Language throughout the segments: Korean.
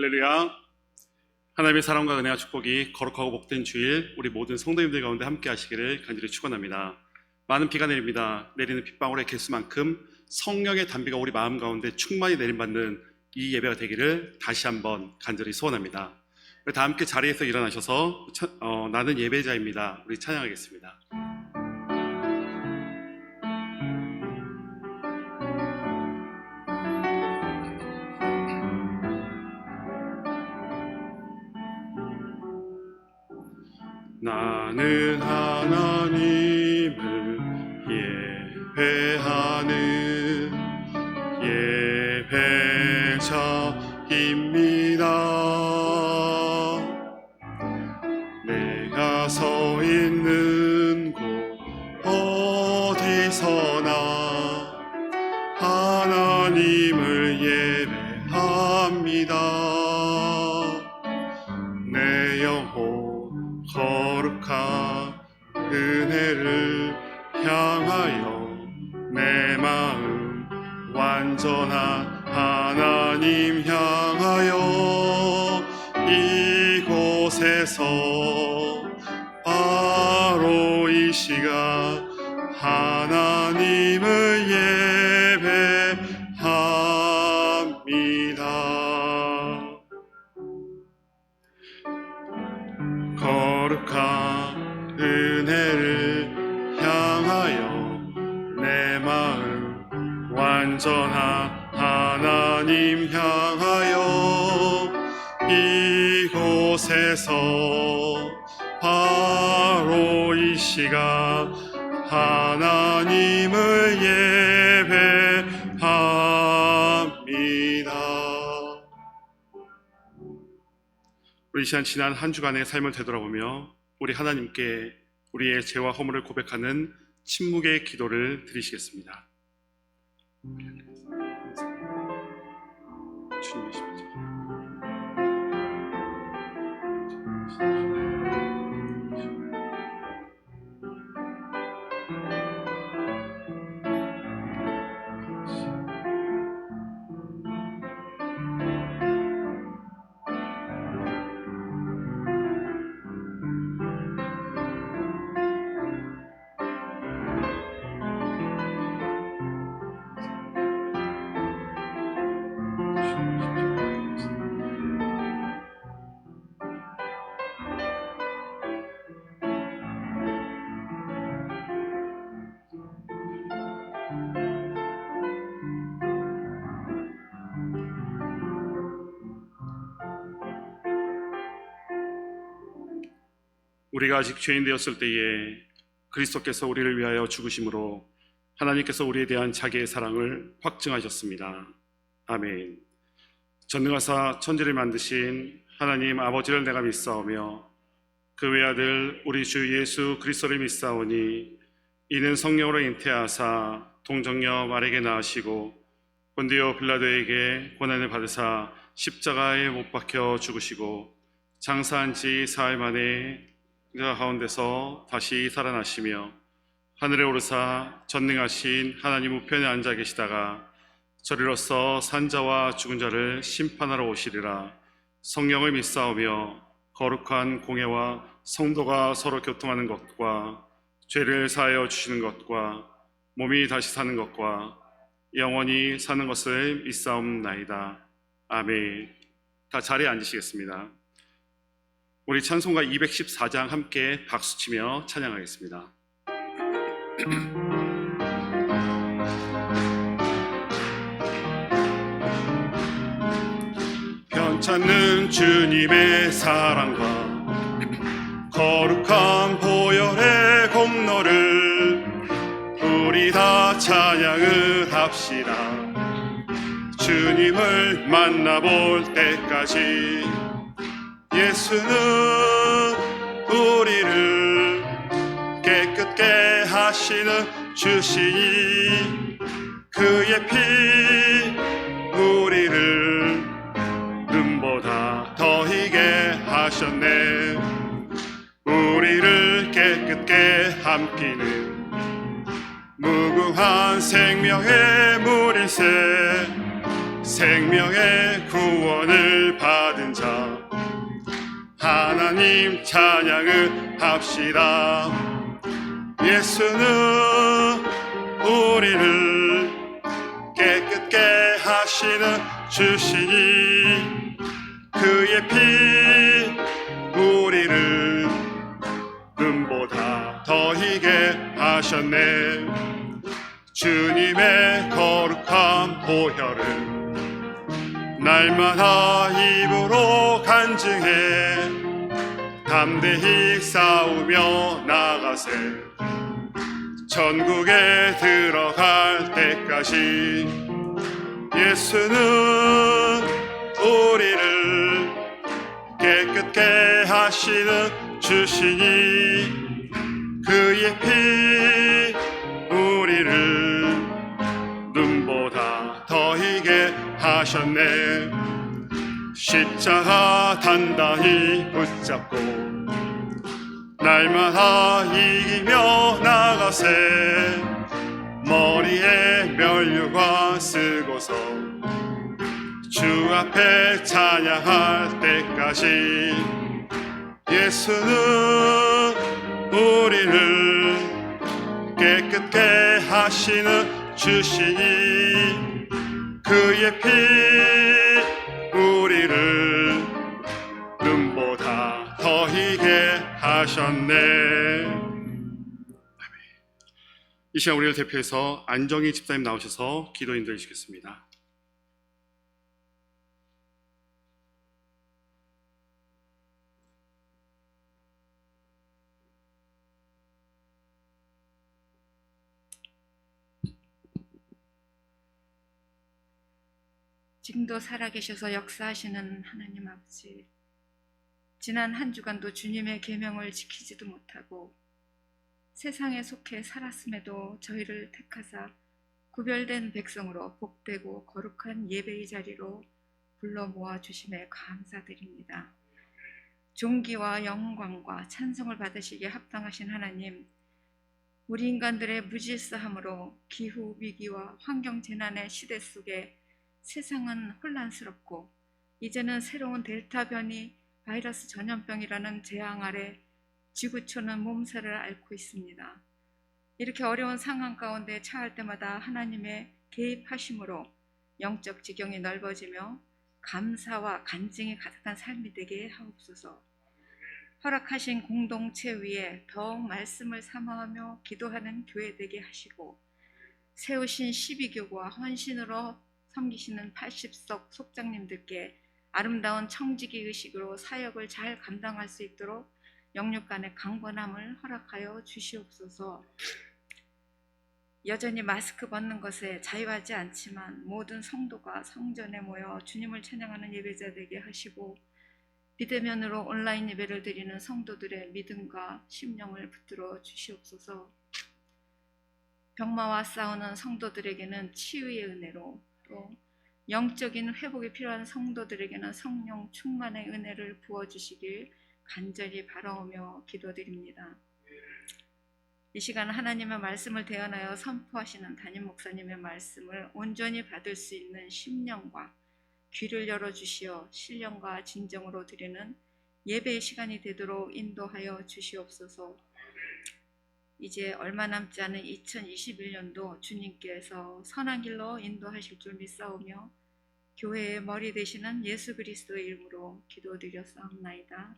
할렐루야. 하나님의 사랑과 은혜와 축복이 거룩하고 복된 주일 우리 모든 성도님들 가운데 함께 하시기를 간절히 축원합니다. 많은 비가 내립니다. 내리는 빗방울의 개수만큼 성령의 단비가 우리 마음 가운데 충만히 내림받는 이 예배가 되기를 다시 한번 간절히 소원합니다. 우리 다 함께 자리에서 일어나셔서 나는 예배자입니다. 우리 찬양하겠습니다. 나는 하나님을 예배하는 예배자입니다. 내가 서 있는 곳 어디서나 하나님을 예배합니다. 내 영혼 거룩한 은혜를 향하여 내 마음 완전한 하나님 향하여 이곳에서 바로 이 시간 하나님을 예배합니다. 거룩한 은혜를 향하여 내 마음 완전한 하나님 향하여 이곳에서 바로 이 시간 하나님을 예배합니다. 우리 시간 지난 한 주간의 삶을 되돌아보며 우리 하나님께 우리의 죄와 허물을 고백하는 침묵의 기도를 드리시겠습니다. 주님의 십자가 우리가 아직 죄인 되었을 때에 그리스도께서 우리를 위하여 죽으심으로 하나님께서 우리에 대한 자기의 사랑을 확증하셨습니다. 아멘. 전능하사 천지를 만드신 하나님 아버지를 내가 믿사오며 그 외아들 우리 주 예수 그리스도를 믿사오니 이는 성령으로 잉태하사 동정녀 마리아에게 낳으시고 본디오 빌라도에게 고난을 받으사 십자가에 못 박혀 죽으시고 장사한 지 사흘 만에 그 가운데서 다시 살아나시며 하늘에 오르사 전능하신 하나님 우편에 앉아 계시다가 저리로서 산자와 죽은 자를 심판하러 오시리라. 성령을 믿사오며 거룩한 공예와 성도가 서로 교통하는 것과 죄를 사하여 주시는 것과 몸이 다시 사는 것과 영원히 사는 것을 믿사옵나이다. 아멘. 다 자리에 앉으시겠습니다. 우리 찬송가 214장 함께 박수치며 찬양하겠습니다. 편찮는 주님의 사랑과 거룩한 보혈의 공로를 우리 다 찬양을 합시다. 주님을 만나볼 때까지 예수는 우리를 깨끗게 하시는 주시니 그의 피 우리를 눈보다 더 희게 하셨네. 우리를 깨끗게 함기는 무궁한 생명의 물일새 생명의 구원을 받으 하나님 찬양을 합시다. 예수는 우리를 깨끗게 하시는 주시니 그의 피 우리를 금보다 더 희게 하셨네. 주님의 거룩한 보혈을 날마다 입으로 간증해 담대히 싸우며 나가세. 천국에 들어갈 때까지 예수는 우리를 깨끗게 하시는 주시니 그의 피 우리를 눈보다 더 희게 하셨네. 십자가 단단히 붙잡고 날마다 이기며 나가세. 머리에 면류관 쓰고서 주 앞에 찬양할 때까지 예수는 우리를 깨끗게 하시는 주시니 그의 피 우리를 눈보다 더 희게 하셨네. 이 시간 우리를 대표해서 안정희 집사님 나오셔서 기도 인도해 주시겠습니다. 지금도 살아계셔서 역사하시는 하나님 아버지, 지난 한 주간도 주님의 계명을 지키지도 못하고 세상에 속해 살았음에도 저희를 택하사 구별된 백성으로 복되고 거룩한 예배의 자리로 불러 모아 주심에 감사드립니다. 존귀와 영광과 찬송을 받으시기에 합당하신 하나님, 우리 인간들의 무질서함으로 기후 위기와 환경 재난의 시대 속에 세상은 혼란스럽고 이제는 새로운 델타 변이 바이러스 전염병이라는 재앙 아래 지구촌은 몸살을 앓고 있습니다. 이렇게 어려운 상황 가운데 처할 때마다 하나님의 개입하심으로 영적 지경이 넓어지며 감사와 간증이 가득한 삶이 되게 하옵소서. 허락하신 공동체 위에 더욱 말씀을 사모하며 기도하는 교회 되게 하시고 세우신 12교구와 헌신으로 섬기시는 80석 속장님들께 아름다운 청지기 의식으로 사역을 잘 감당할 수 있도록 영육간의 강건함을 허락하여 주시옵소서. 여전히 마스크 벗는 것에 자유하지 않지만 모든 성도가 성전에 모여 주님을 찬양하는 예배자 되게 하시고 비대면으로 온라인 예배를 드리는 성도들의 믿음과 심령을 붙들어 주시옵소서. 병마와 싸우는 성도들에게는 치유의 은혜로, 또 영적인 회복이 필요한 성도들에게는 성령 충만의 은혜를 부어주시길 간절히 바라오며 기도드립니다. 이 시간 하나님의 말씀을 대언하여 선포하시는 담임 목사님의 말씀을 온전히 받을 수 있는 심령과 귀를 열어주시어 신령과 진정으로 드리는 예배의 시간이 되도록 인도하여 주시옵소서. 이제 얼마 남지 않은 2021년도 주님께서 선한 길로 인도하실 줄 믿사오며 교회의 머리 되시는 예수 그리스도의 이름으로 기도드렸사옵나이다.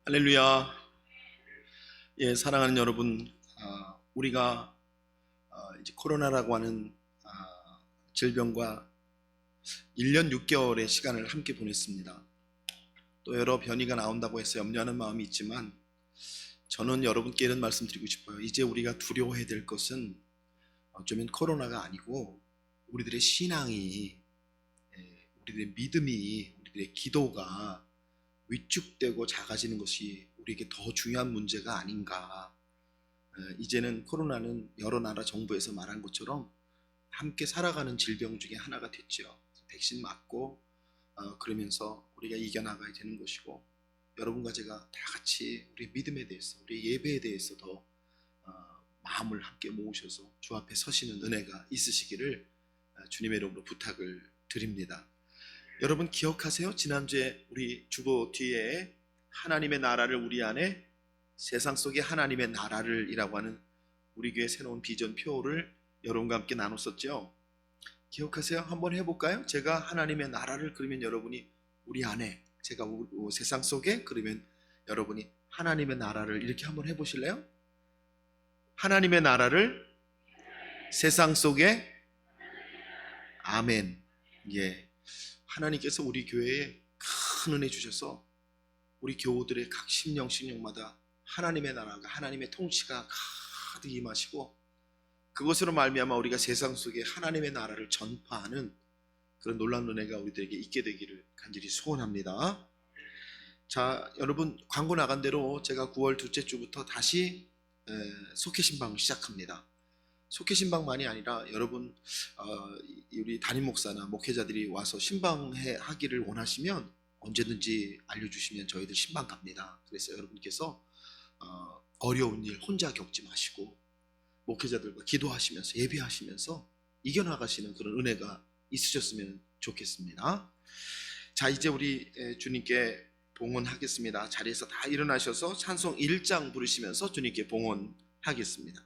할렐루야. 예, 사랑하는 여러분, 우리가 이제 코로나라고 하는 질병과 1년 6개월의 시간을 함께 보냈습니다. 또 여러 변이가 나온다고 해서 염려하는 마음이 있지만 저는 여러분께 이런 말씀 드리고 싶어요. 이제 우리가 두려워해야 될 것은 어쩌면 코로나가 아니고 우리들의 신앙이, 우리들의 믿음이, 우리들의 기도가 위축되고 작아지는 것이 우리에게 더 중요한 문제가 아닌가. 이제는 코로나는 여러 나라 정부에서 말한 것처럼 함께 살아가는 질병 중에 하나가 됐죠. 백신 맞고 그러면서 우리가 이겨나가야 되는 것이고, 여러분과 제가 다 같이 우리 믿음에 대해서, 우리 예배에 대해서 더 마음을 함께 모으셔서 주 앞에 서시는 은혜가 있으시기를 주님의 이름으로 부탁을 드립니다. 여러분 기억하세요? 지난주에 우리 주보 뒤에 하나님의 나라를 우리 안에, 세상 속에 하나님의 나라를 이라고 하는 우리 교회 새로운 비전표를 여러분과 함께 나눴었죠. 기억하세요? 한번 해볼까요? 제가 하나님의 나라를, 그러면 여러분이 우리 안에, 제가 세상 속에, 그러면 여러분이 하나님의 나라를, 이렇게 한번 해보실래요? 하나님의 나라를 세상 속에. 아멘. 예. 하나님께서 우리 교회에 큰 은혜 주셔서 우리 교우들의 각 심령마다 하나님의 나라가, 하나님의 통치가 가득 임하시고, 그것으로 말미암아 우리가 세상 속에 하나님의 나라를 전파하는 그런 놀라운 은혜가 우리들에게 있게 되기를 간절히 소원합니다. 자, 여러분 광고 나간 대로 제가 9월 둘째 주부터 다시 속회신방을 시작합니다. 속회신방만이 아니라 여러분 우리 담임 목사나 목회자들이 와서 신방하기를 원하시면 언제든지 알려주시면 저희들 신방 갑니다. 그래서 여러분께서 어려운 일 혼자 겪지 마시고 목회자들과 기도하시면서 예배하시면서 이겨나가시는 그런 은혜가 있으셨으면 좋겠습니다. 자, 이제 우리 주님께 봉헌하겠습니다. 자리에서 다 일어나셔서 찬송 1장 부르시면서 주님께 봉헌하겠습니다.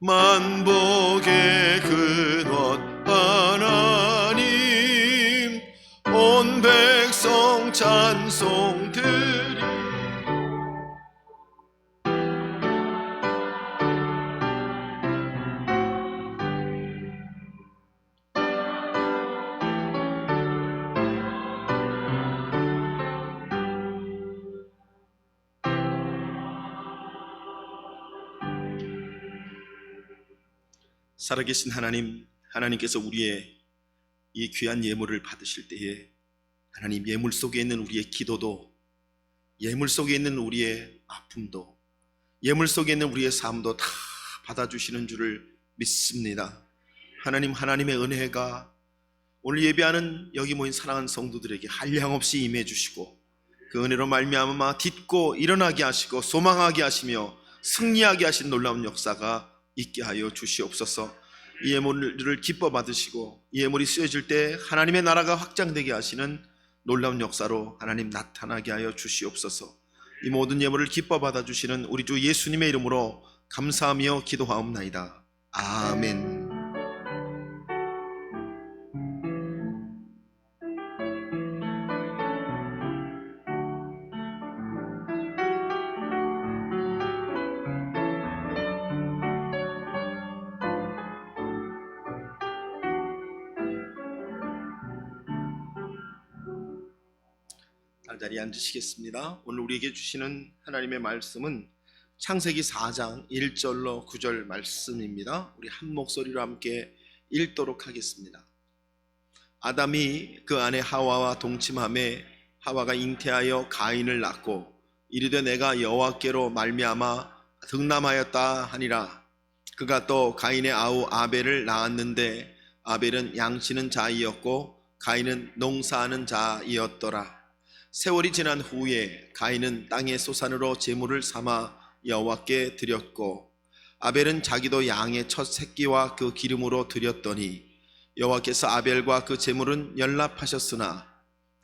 만복의 근원 하나님, 온 백성 찬송 드리. 살아계신 하나님, 하나님께서 우리의 이 귀한 예물을 받으실 때에 하나님, 예물 속에 있는 우리의 기도도, 예물 속에 있는 우리의 아픔도, 예물 속에 있는 우리의 삶도 다 받아주시는 줄을 믿습니다. 하나님, 하나님의 은혜가 오늘 예배하는 여기 모인 사랑하는 성도들에게 한량없이 임해 주시고, 그 은혜로 말미암아 딛고 일어나게 하시고 소망하게 하시며 승리하게 하신 놀라운 역사가 있게 하여 주시옵소서. 이 예물을 기뻐 받으시고 이 예물이 쓰여질 때 하나님의 나라가 확장되게 하시는 놀라운 역사로 하나님 나타나게 하여 주시옵소서. 이 모든 예물을 기뻐 받아주시는 우리 주 예수님의 이름으로 감사하며 기도하옵나이다. 아멘. 자리에 앉으시겠습니다. 오늘 우리에게 주시는 하나님의 말씀은 창세기 4장 1절로 9절 말씀입니다. 우리 한 목소리로 함께 읽도록 하겠습니다. 아담이 그 아내 하와와 동침하매 하와가 잉태하여 가인을 낳고 이르되 내가 여호와께로 말미암아 득남하였다 하니라. 그가 또 가인의 아우 아벨을 낳았는데 아벨은 양치는 자이었고 가인은 농사하는 자이었더라. 세월이 지난 후에 가인은 땅의 소산으로 제물을 삼아 여호와께 드렸고 아벨은 자기도 양의 첫 새끼와 그 기름으로 드렸더니 여호와께서 아벨과 그 제물은 연락하셨으나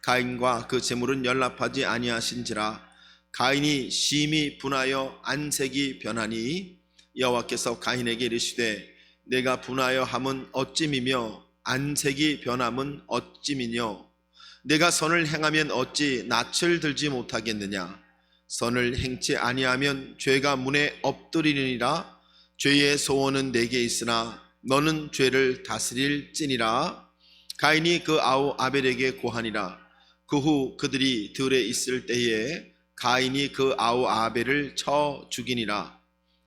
가인과 그 제물은 연락하지 아니하신지라. 가인이 심히 분하여 안색이 변하니 여호와께서 가인에게 이르시되 내가 분하여 함은 어찌미며 안색이 변함은 어찌미뇨? 내가 선을 행하면 어찌 낯을 들지 못하겠느냐? 선을 행치 아니하면 죄가 문에 엎드리느니라. 죄의 소원은 내게 있으나 너는 죄를 다스릴지니라. 가인이 그 아우 아벨에게 고하니라. 그 후 그들이 들에 있을 때에 가인이 그 아우 아벨을 쳐 죽이니라.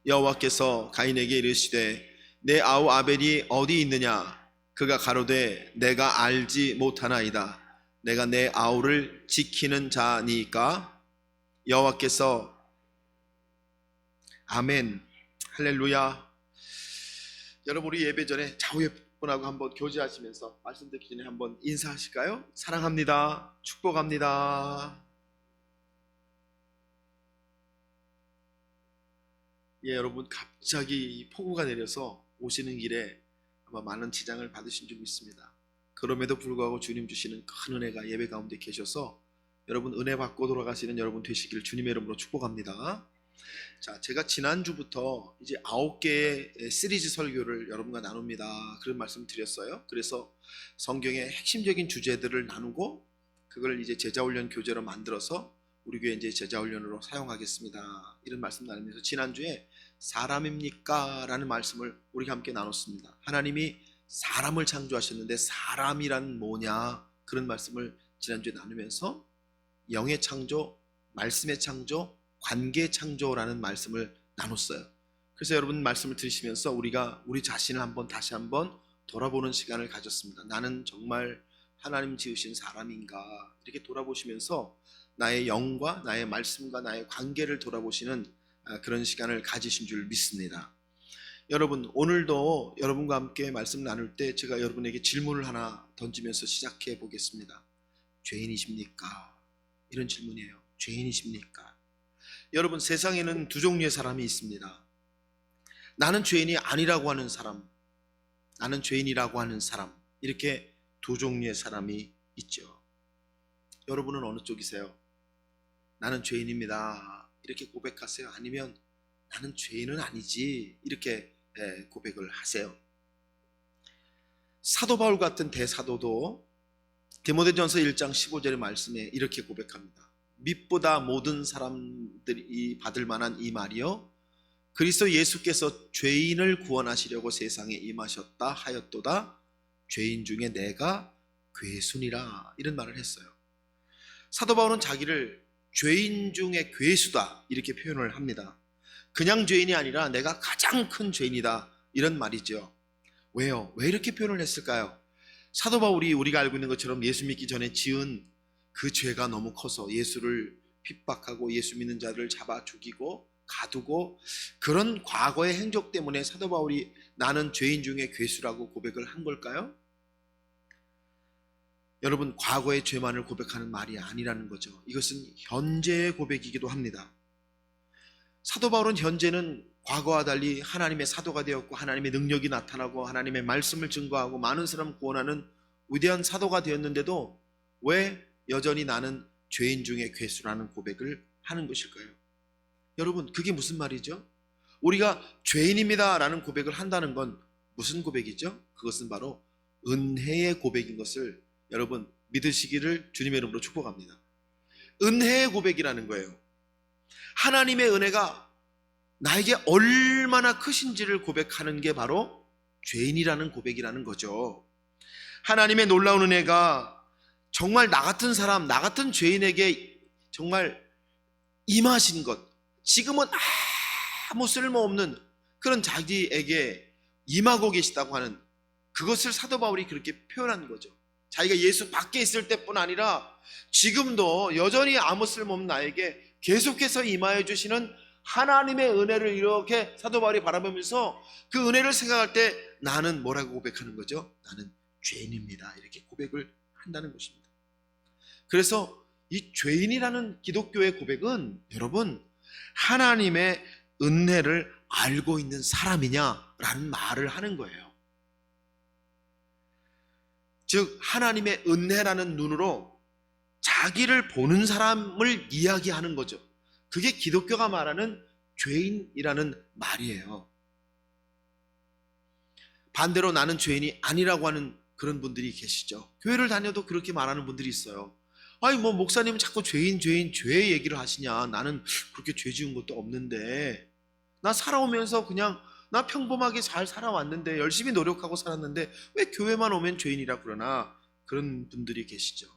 여호와께서 가인에게 이르시되 내 아우 아벨이 어디 있느냐? 그가 가로되 내가 알지 못하나이다. 내가 내 아우를 지키는 자니까. 여호와께서 아멘 할렐루야. 여러분, 우리 예배 전에 좌우에 분하고 한번 교제하시면서 말씀 듣기 전에 한번 인사하실까요? 사랑합니다. 축복합니다. 예, 여러분, 갑자기 폭우가 내려서 오시는 길에 아마 많은 지장을 받으신 줄 믿습니다. 그럼에도 불구하고 주님 주시는 큰 은혜가 예배 가운데 계셔서 여러분 은혜 받고 돌아가시는 여러분 되시기를 주님의 이름으로 축복합니다. 자, 제가 지난주부터 이제 9개의 시리즈 설교를 여러분과 나눕니다. 그런 말씀 드렸어요. 그래서 성경의 핵심적인 주제들을 나누고 그걸 이제 제자훈련 교재로 만들어서 우리 교회 이제 제자훈련으로 사용하겠습니다. 이런 말씀 나누면서 지난주에 사람입니까? 라는 말씀을 우리가 함께 나눴습니다. 하나님이 사람을 창조하셨는데 사람이란 뭐냐? 그런 말씀을 지난주에 나누면서 영의 창조, 말씀의 창조, 관계 창조라는 말씀을 나눴어요. 그래서 여러분 말씀을 들으시면서 우리가 우리 자신을 다시 한번 돌아보는 시간을 가졌습니다. 나는 정말 하나님 지으신 사람인가? 이렇게 돌아보시면서 나의 영과 나의 말씀과 나의 관계를 돌아보시는 그런 시간을 가지신 줄 믿습니다. 여러분, 오늘도 여러분과 함께 말씀 나눌 때 제가 여러분에게 질문을 하나 던지면서 시작해 보겠습니다. 죄인이십니까? 이런 질문이에요. 죄인이십니까? 여러분, 세상에는 두 종류의 사람이 있습니다. 나는 죄인이 아니라고 하는 사람, 나는 죄인이라고 하는 사람, 이렇게 두 종류의 사람이 있죠. 여러분은 어느 쪽이세요? 나는 죄인입니다, 이렇게 고백하세요? 아니면 나는 죄인은 아니지, 이렇게 고백을 하세요? 사도 바울 같은 대사도도 디모데전서 1장 15절의 말씀에 이렇게 고백합니다. 밑보다 모든 사람들이 받을 만한 이 말이요, 그리스도 예수께서 죄인을 구원하시려고 세상에 임하셨다 하였도다. 죄인 중에 내가 괴순이라, 이런 말을 했어요. 사도 바울은 자기를 죄인 중에 괴수다 이렇게 표현을 합니다. 그냥 죄인이 아니라 내가 가장 큰 죄인이다, 이런 말이죠. 왜요? 왜 이렇게 표현을 했을까요? 사도 바울이 우리가 알고 있는 것처럼 예수 믿기 전에 지은 그 죄가 너무 커서 예수를 핍박하고 예수 믿는 자들을 잡아 죽이고 가두고 그런 과거의 행적 때문에 사도 바울이 나는 죄인 중에 괴수라고 고백을 한 걸까요? 여러분, 과거의 죄만을 고백하는 말이 아니라는 거죠. 이것은 현재의 고백이기도 합니다. 사도 바울은 현재는 과거와 달리 하나님의 사도가 되었고 하나님의 능력이 나타나고 하나님의 말씀을 증거하고 많은 사람을 구원하는 위대한 사도가 되었는데도 왜 여전히 나는 죄인 중에 괴수라는 고백을 하는 것일까요? 여러분, 그게 무슨 말이죠? 우리가 죄인입니다 라는 고백을 한다는 건 무슨 고백이죠? 그것은 바로 은혜의 고백인 것을 여러분 믿으시기를 주님의 이름으로 축복합니다. 은혜의 고백이라는 거예요. 하나님의 은혜가 나에게 얼마나 크신지를 고백하는 게 바로 죄인이라는 고백이라는 거죠. 하나님의 놀라운 은혜가 정말 나 같은 사람, 나 같은 죄인에게 정말 임하신 것, 지금은 아무 쓸모없는 그런 자기에게 임하고 계시다고 하는 그것을 사도 바울이 그렇게 표현한 거죠. 자기가 예수 밖에 있을 때뿐 아니라 지금도 여전히 아무 쓸모없는 나에게 계속해서 임하여 주시는 하나님의 은혜를 이렇게 사도 바울이 바라보면서 그 은혜를 생각할 때 나는 뭐라고 고백하는 거죠? 나는 죄인입니다, 이렇게 고백을 한다는 것입니다. 그래서 이 죄인이라는 기독교의 고백은 여러분 하나님의 은혜를 알고 있는 사람이냐라는 말을 하는 거예요. 즉 하나님의 은혜라는 눈으로 자기를 보는 사람을 이야기하는 거죠. 그게 기독교가 말하는 죄인이라는 말이에요. 반대로 나는 죄인이 아니라고 하는 그런 분들이 계시죠. 교회를 다녀도 그렇게 말하는 분들이 있어요. 아니 뭐 목사님은 자꾸 죄 얘기를 하시냐. 나는 그렇게 죄 지은 것도 없는데, 나 살아오면서 그냥 나 평범하게 잘 살아왔는데, 열심히 노력하고 살았는데 왜 교회만 오면 죄인이라 그러나. 그런 분들이 계시죠.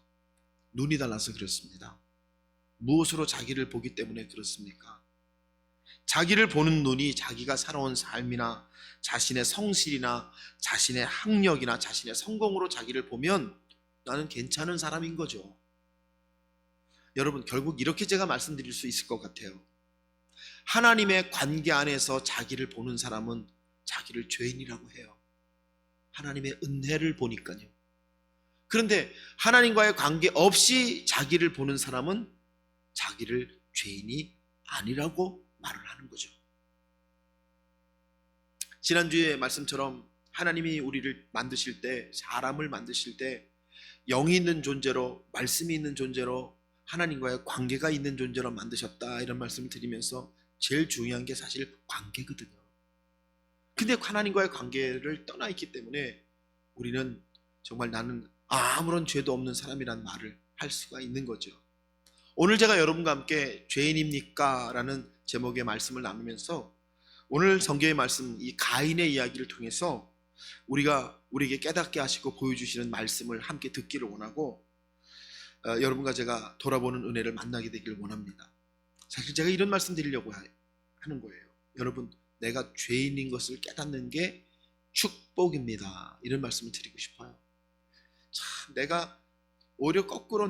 눈이 달라서 그렇습니다. 무엇으로 자기를 보기 때문에 그렇습니까? 자기를 보는 눈이 자기가 살아온 삶이나 자신의 성실이나 자신의 학력이나 자신의 성공으로 자기를 보면 나는 괜찮은 사람인 거죠. 여러분, 결국 이렇게 제가 말씀드릴 수 있을 것 같아요. 하나님의 관계 안에서 자기를 보는 사람은 자기를 죄인이라고 해요. 하나님의 은혜를 보니까요. 그런데 하나님과의 관계 없이 자기를 보는 사람은 자기를 죄인이 아니라고 말을 하는 거죠. 지난주의 말씀처럼 하나님이 우리를 만드실 때, 사람을 만드실 때 영이 있는 존재로, 말씀이 있는 존재로, 하나님과의 관계가 있는 존재로 만드셨다, 이런 말씀을 드리면서 제일 중요한 게 사실 관계거든요. 근데 하나님과의 관계를 떠나 있기 때문에 우리는 정말 나는 아무런 죄도 없는 사람이란 말을 할 수가 있는 거죠. 오늘 제가 여러분과 함께 죄인입니까? 라는 제목의 말씀을 나누면서 오늘 성경의 말씀, 이 가인의 이야기를 통해서 우리에게 깨닫게 하시고 보여주시는 말씀을 함께 듣기를 원하고, 여러분과 제가 돌아보는 은혜를 만나게 되기를 원합니다. 사실 제가 이런 말씀 드리려고 하는 거예요. 여러분, 내가 죄인인 것을 깨닫는 게 축복입니다. 이런 말씀을 드리고 싶어요. 참, 내가 오히려 거꾸로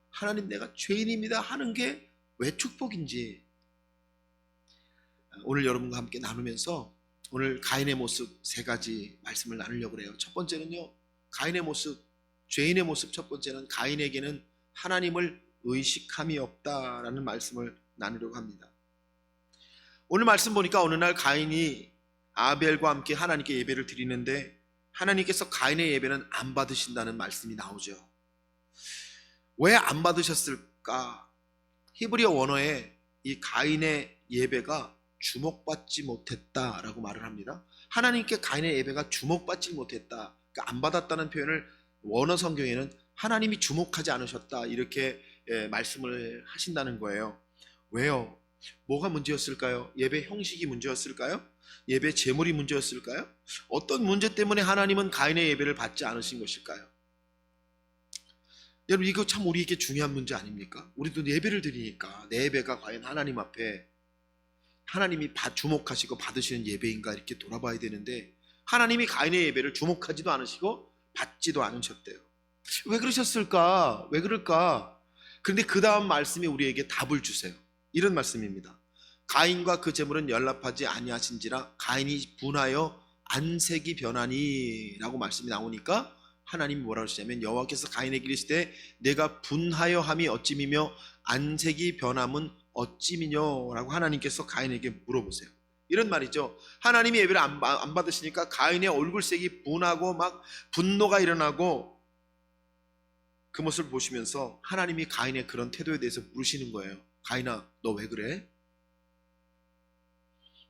하나님 내가 죄인입니다 하는 게 왜 축복인지 오늘 여러분과 함께 나누면서 오늘 가인의 모습 세 가지 말씀을 나누려고 해요. 첫 번째는요, 가인의 모습, 죄인의 모습. 첫 번째는 가인에게는 하나님을 의식함이 없다라는 말씀을 나누려고 합니다. 오늘 말씀 보니까 어느 날 가인이 아벨과 함께 하나님께 예배를 드리는데 하나님께서 가인의 예배는 안 받으신다는 말씀이 나오죠. 왜 안 받으셨을까? 히브리어 원어에 이 가인의 예배가 주목받지 못했다라고 말을 합니다. 하나님께 가인의 예배가 주목받지 못했다, 그러니까 안 받았다는 표현을 원어 성경에는 하나님이 주목하지 않으셨다, 이렇게 말씀을 하신다는 거예요. 왜요? 뭐가 문제였을까요? 예배 형식이 문제였을까요? 예배 제물이 문제였을까요? 어떤 문제 때문에 하나님은 가인의 예배를 받지 않으신 것일까요? 여러분, 이거 참 우리에게 중요한 문제 아닙니까? 우리도 예배를 드리니까 내 예배가 과연 하나님 앞에 하나님이 주목하시고 받으시는 예배인가 이렇게 돌아봐야 되는데, 하나님이 가인의 예배를 주목하지도 않으시고 받지도 않으셨대요. 왜 그러셨을까? 왜 그럴까? 그런데 그 다음 말씀이 우리에게 답을 주세요. 이런 말씀입니다. 가인과 그 제물은 연락하지 아니하신지라 가인이 분하여 안색이 변하니 라고 말씀이 나오니까 하나님이 뭐라고 하시냐면, 여호와께서 가인에게 이르시되 내가 분하여 함이 어찌미며 안색이 변함은 어찌미뇨 라고 하나님께서 가인에게 물어보세요. 이런 말이죠. 하나님이 예배를 안 받으시니까 가인의 얼굴색이 분하고 막 분노가 일어나고, 그 모습을 보시면서 하나님이 가인의 그런 태도에 대해서 물으시는 거예요. 가인아, 너 왜 그래?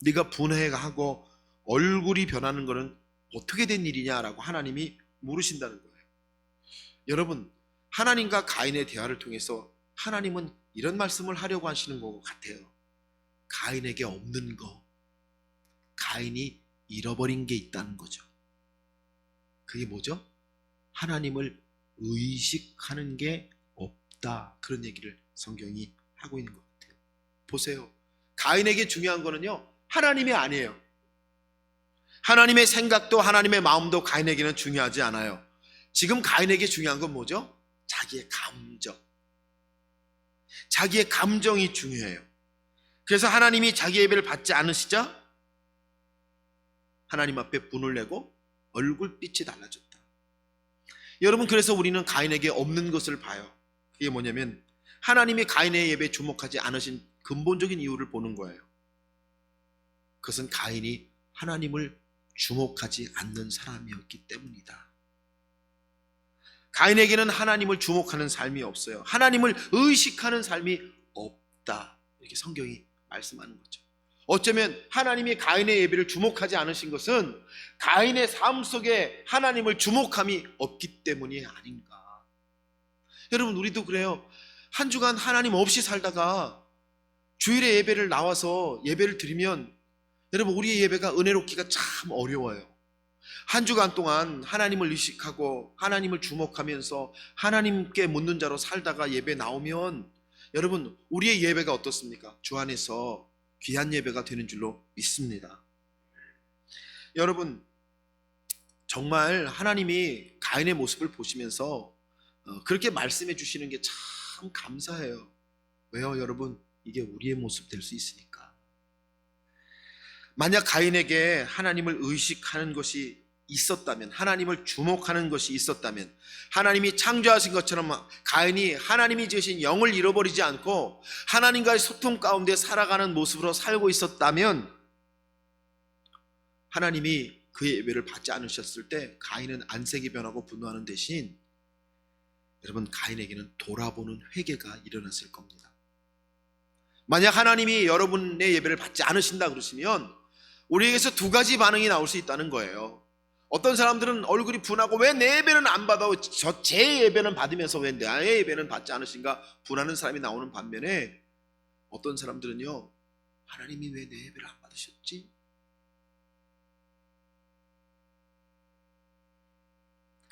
네가 분해하고 얼굴이 변하는 것은 어떻게 된 일이냐라고 하나님이 물으신다는 거예요. 여러분, 하나님과 가인의 대화를 통해서 하나님은 이런 말씀을 하려고 하시는 것 같아요. 가인에게 없는 거, 가인이 잃어버린 게 있다는 거죠. 그게 뭐죠? 하나님을 의식하는 게 없다, 그런 얘기를 성경이 하고 있는 것 같아요. 보세요, 가인에게 중요한 거는요, 하나님이 아니에요. 하나님의 생각도 하나님의 마음도 가인에게는 중요하지 않아요. 지금 가인에게 중요한 건 뭐죠? 자기의 감정. 자기의 감정이 중요해요. 그래서 하나님이 자기 예배를 받지 않으시자 하나님 앞에 분을 내고 얼굴빛이 달라졌다. 여러분, 그래서 우리는 가인에게 없는 것을 봐요. 그게 뭐냐면 하나님이 가인의 예배에 주목하지 않으신 근본적인 이유를 보는 거예요. 그것은 가인이 하나님을 주목하지 않는 사람이었기 때문이다. 가인에게는 하나님을 주목하는 삶이 없어요. 하나님을 의식하는 삶이 없다, 이렇게 성경이 말씀하는 거죠. 어쩌면 하나님이 가인의 예배를 주목하지 않으신 것은 가인의 삶 속에 하나님을 주목함이 없기 때문이 아닌가. 여러분, 우리도 그래요. 한 주간 하나님 없이 살다가 주일에 예배를 나와서 예배를 드리면 여러분, 우리의 예배가 은혜롭기가 참 어려워요. 한 주간 동안 하나님을 의식하고 하나님을 주목하면서 하나님께 묻는 자로 살다가 예배 나오면 여러분, 우리의 예배가 어떻습니까? 주 안에서 귀한 예배가 되는 줄로 믿습니다. 여러분, 정말 하나님이 가인의 모습을 보시면서 그렇게 말씀해 주시는 게 참 감사해요. 왜요, 여러분? 이게 우리의 모습 될 수 있으니까. 만약 가인에게 하나님을 의식하는 것이 있었다면, 하나님을 주목하는 것이 있었다면, 하나님이 창조하신 것처럼 가인이 하나님이 지으신 영을 잃어버리지 않고 하나님과의 소통 가운데 살아가는 모습으로 살고 있었다면, 하나님이 그의 예배를 받지 않으셨을 때 가인은 안색이 변하고 분노하는 대신 여러분, 가인에게는 돌아보는 회개가 일어났을 겁니다. 만약 하나님이 여러분의 예배를 받지 않으신다 그러시면 우리에게서 두 가지 반응이 나올 수 있다는 거예요. 어떤 사람들은 얼굴이 분하고 왜 내 예배는 안 받아? 제 예배는 받으면서 왜 나의 예배는 받지 않으신가? 분하는 사람이 나오는 반면에 어떤 사람들은요, 하나님이 왜 내 예배를 안 받으셨지?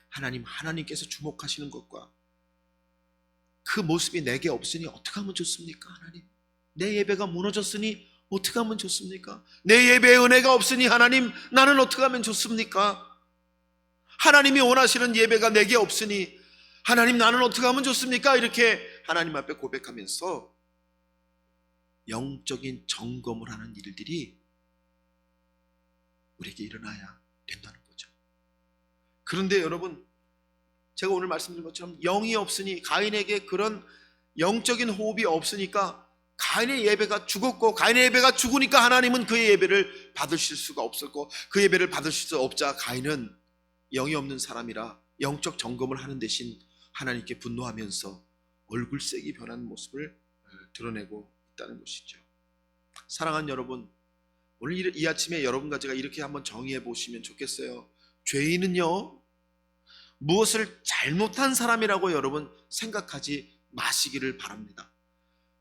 하나님께서 주목하시는 것과 그 모습이 내게 없으니 어떻게 하면 좋습니까? 하나님, 내 예배가 무너졌으니 어떻게 하면 좋습니까? 내 예배에 은혜가 없으니 하나님, 나는 어떻게 하면 좋습니까? 하나님이 원하시는 예배가 내게 없으니 하나님, 나는 어떻게 하면 좋습니까? 이렇게 하나님 앞에 고백하면서 영적인 점검을 하는 일들이 우리에게 일어나야 된다는 거죠. 그런데 여러분, 제가 오늘 말씀드린 것처럼 영이 없으니, 가인에게 그런 영적인 호흡이 없으니까 가인의 예배가 죽었고, 가인의 예배가 죽으니까 하나님은 그의 예배를 받으실 수가 없었고, 그 예배를 받으실 수 없자 가인은 영이 없는 사람이라 영적 점검을 하는 대신 하나님께 분노하면서 얼굴색이 변한 모습을 드러내고 있다는 것이죠. 사랑하는 여러분, 오늘 이 아침에 여러분과 제가 이렇게 한번 정의해 보시면 좋겠어요. 죄인은요, 무엇을 잘못한 사람이라고 여러분 생각하지 마시기를 바랍니다.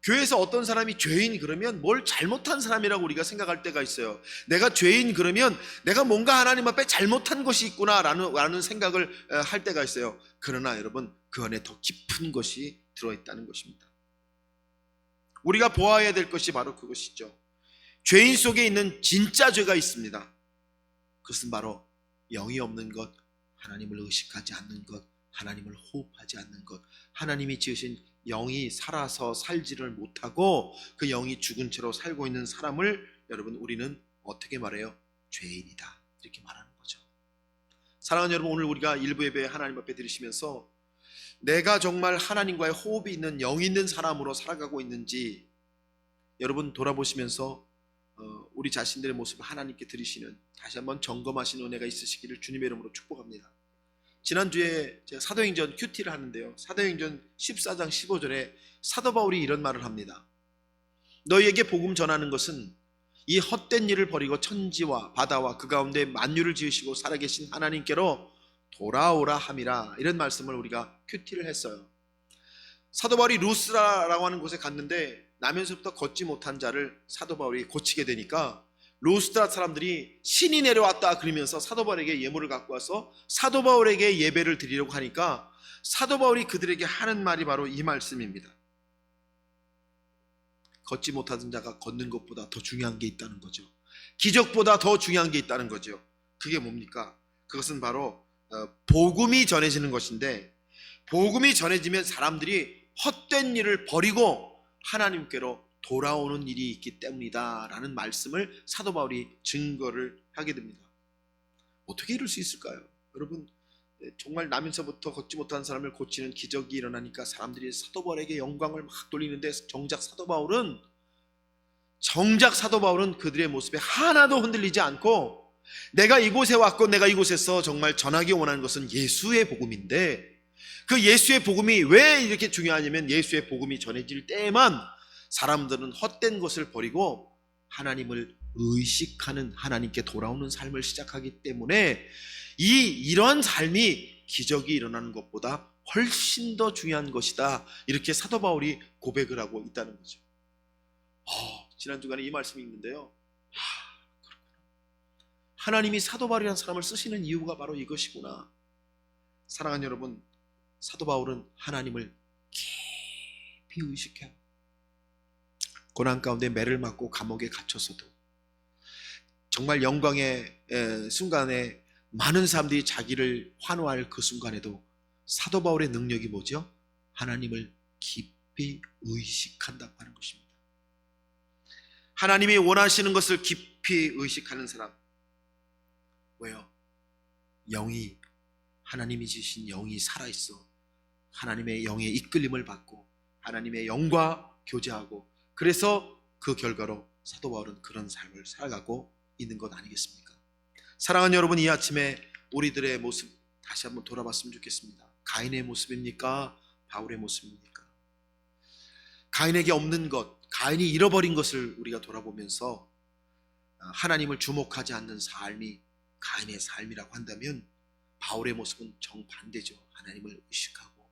교회에서 어떤 사람이 죄인 그러면 뭘 잘못한 사람이라고 우리가 생각할 때가 있어요. 내가 죄인 그러면 내가 뭔가 하나님 앞에 잘못한 것이 있구나라는 생각을 할 때가 있어요. 그러나 여러분, 그 안에 더 깊은 것이 들어있다는 것입니다. 우리가 보아야 될 것이 바로 그것이죠. 죄인 속에 있는 진짜 죄가 있습니다. 그것은 바로 영이 없는 것, 하나님을 의식하지 않는 것, 하나님을 호흡하지 않는 것, 하나님이 지으신 영이 살아서 살지를 못하고 그 영이 죽은 채로 살고 있는 사람을 여러분, 우리는 어떻게 말해요? 죄인이다, 이렇게 말하는 거죠. 사랑하는 여러분, 오늘 우리가 일부 예배 하나님 앞에 드리시면서 내가 정말 하나님과의 호흡이 있는 영 있는 사람으로 살아가고 있는지 여러분 돌아보시면서 우리 자신들의 모습을 하나님께 드리시는, 다시 한번 점검하시는 은혜가 있으시기를 주님의 이름으로 축복합니다. 지난주에 제가 사도행전 큐티를 하는데요, 사도행전 14장 15절에 사도 바울이 이런 말을 합니다. 너희에게 복음 전하는 것은 이 헛된 일을 버리고 천지와 바다와 그 가운데 만유를 지으시고 살아계신 하나님께로 돌아오라 함이라. 이런 말씀을 우리가 큐티를 했어요. 사도 바울이 루스라라고 하는 곳에 갔는데 나면서부터 걷지 못한 자를 사도 바울이 고치게 되니까 루스드라 사람들이 신이 내려왔다 그러면서 사도 바울에게 예물을 갖고 와서 사도 바울에게 예배를 드리려고 하니까 사도 바울이 그들에게 하는 말이 바로 이 말씀입니다. 걷지 못하던 자가 걷는 것보다 더 중요한 게 있다는 거죠. 기적보다 더 중요한 게 있다는 거죠. 그게 뭡니까? 그것은 바로 복음이 전해지는 것인데, 복음이 전해지면 사람들이 헛된 일을 버리고 하나님께로 돌아오는 일이 있기 때문이다 라는 말씀을 사도 바울이 증거를 하게 됩니다. 어떻게 이럴 수 있을까요? 여러분, 정말 나면서부터 걷지 못한 사람을 고치는 기적이 일어나니까 사람들이 사도 바울에게 영광을 막 돌리는데 정작 사도 바울은 그들의 모습에 하나도 흔들리지 않고, 내가 이곳에 왔고 내가 이곳에서 정말 전하기 원하는 것은 예수의 복음인데, 그 예수의 복음이 왜 이렇게 중요하냐면 예수의 복음이 전해질 때에만 사람들은 헛된 것을 버리고 하나님을 의식하는, 하나님께 돌아오는 삶을 시작하기 때문에 이런 삶이 기적이 일어나는 것보다 훨씬 더 중요한 것이다, 이렇게 사도 바울이 고백을 하고 있다는 거죠. 지난 주간에 이 말씀이 있는데요, 그렇구나. 하나님이 사도 바울이라는 사람을 쓰시는 이유가 바로 이것이구나. 사랑하는 여러분, 사도 바울은 하나님을 깊이 의식해요. 고난 가운데 매를 맞고 감옥에 갇혀서도, 정말 영광의 순간에 많은 사람들이 자기를 환호할 그 순간에도 사도 바울의 능력이 뭐죠? 하나님을 깊이 의식한다고 하는 것입니다. 하나님이 원하시는 것을 깊이 의식하는 사람. 왜요? 영이, 하나님이 지신 영이 살아있어 하나님의 영의 이끌림을 받고 하나님의 영과 교제하고, 그래서 그 결과로 사도 바울은 그런 삶을 살아가고 있는 것 아니겠습니까? 사랑하는 여러분, 이 아침에 우리들의 모습 다시 한번 돌아봤으면 좋겠습니다. 가인의 모습입니까? 바울의 모습입니까? 가인에게 없는 것, 가인이 잃어버린 것을 우리가 돌아보면서 하나님을 주목하지 않는 삶이 가인의 삶이라고 한다면, 바울의 모습은 정반대죠. 하나님을 의식하고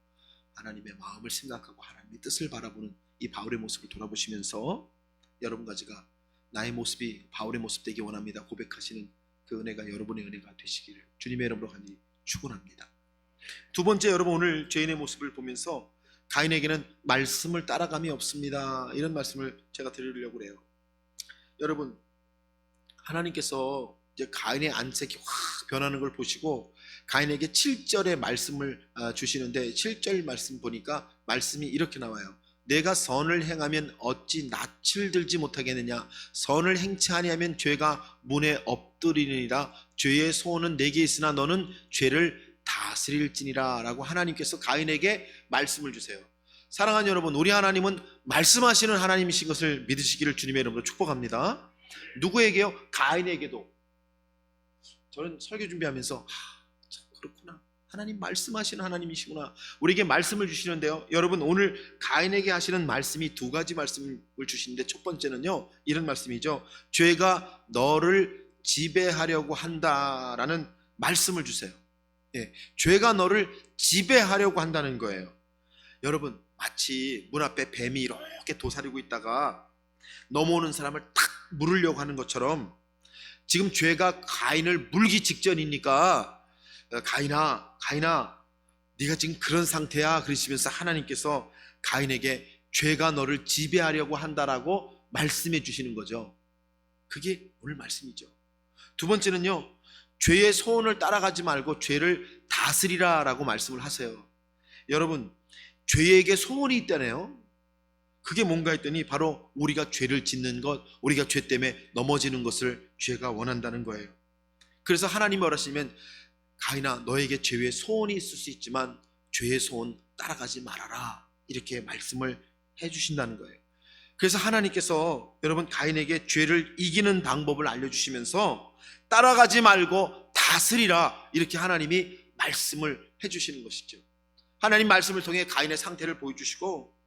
하나님의 마음을 생각하고 하나님의 뜻을 바라보는 이 바울의 모습을 돌아보시면서 여러분과 제가 나의 모습이 바울의 모습 되기 원합니다 고백하시는 그 은혜가 여러분의 은혜가 되시기를 주님의 이름으로 간절히 축원합니다. 두 번째, 여러분 오늘 죄인의 모습을 보면서 가인에게는 말씀을 따라감이 없습니다, 이런 말씀을 제가 드리려고 해요. 여러분, 하나님께서 이제 가인의 안색이 확 변하는 걸 보시고 가인에게 7절의 말씀을 주시는데, 7절 말씀 보니까 말씀이 이렇게 나와요. 내가 선을 행하면 어찌 낯을 들지 못하겠느냐? 선을 행치 아니하면 죄가 문에 엎드리니라. 죄의 소원은 내게 있으나 너는 죄를 다스릴지니라. 라고 하나님께서 가인에게 말씀을 주세요. 사랑하는 여러분, 우리 하나님은 말씀하시는 하나님이신 것을 믿으시기를 주님의 이름으로 축복합니다. 누구에게요? 가인에게도. 저는 설교 준비하면서 참 그렇구나, 하나님 말씀하시는 하나님이시구나, 우리에게 말씀을 주시는데요, 여러분 오늘 가인에게 하시는 말씀이 두 가지 말씀을 주시는데, 첫 번째는요 이런 말씀이죠. 죄가 너를 지배하려고 한다라는 말씀을 주세요. 죄가 너를 지배하려고 한다는 거예요. 여러분, 마치 문 앞에 뱀이 이렇게 도사리고 있다가 넘어오는 사람을 탁 물으려고 하는 것처럼, 지금 죄가 가인을 물기 직전이니까 가인아 네가 지금 그런 상태야 그러시면서 하나님께서 가인에게 죄가 너를 지배하려고 한다라고 말씀해 주시는 거죠. 그게 오늘 말씀이죠. 두 번째는요, 죄의 소원을 따라가지 말고 죄를 다스리라 라고 말씀을 하세요. 여러분, 죄에게 소원이 있다네요. 그게 뭔가 했더니 바로 우리가 죄를 짓는 것, 우리가 죄 때문에 넘어지는 것을 죄가 원한다는 거예요. 그래서 하나님이 뭐라시면, 가인아 너에게 죄의 소원이 있을 수 있지만 죄의 소원 따라가지 말아라, 이렇게 말씀을 해주신다는 거예요. 그래서 하나님께서 여러분 가인에게 죄를 이기는 방법을 알려주시면서 따라가지 말고 다스리라, 이렇게 하나님이 말씀을 해주시는 것이죠. 하나님 말씀을 통해 가인의 상태를 보여주시고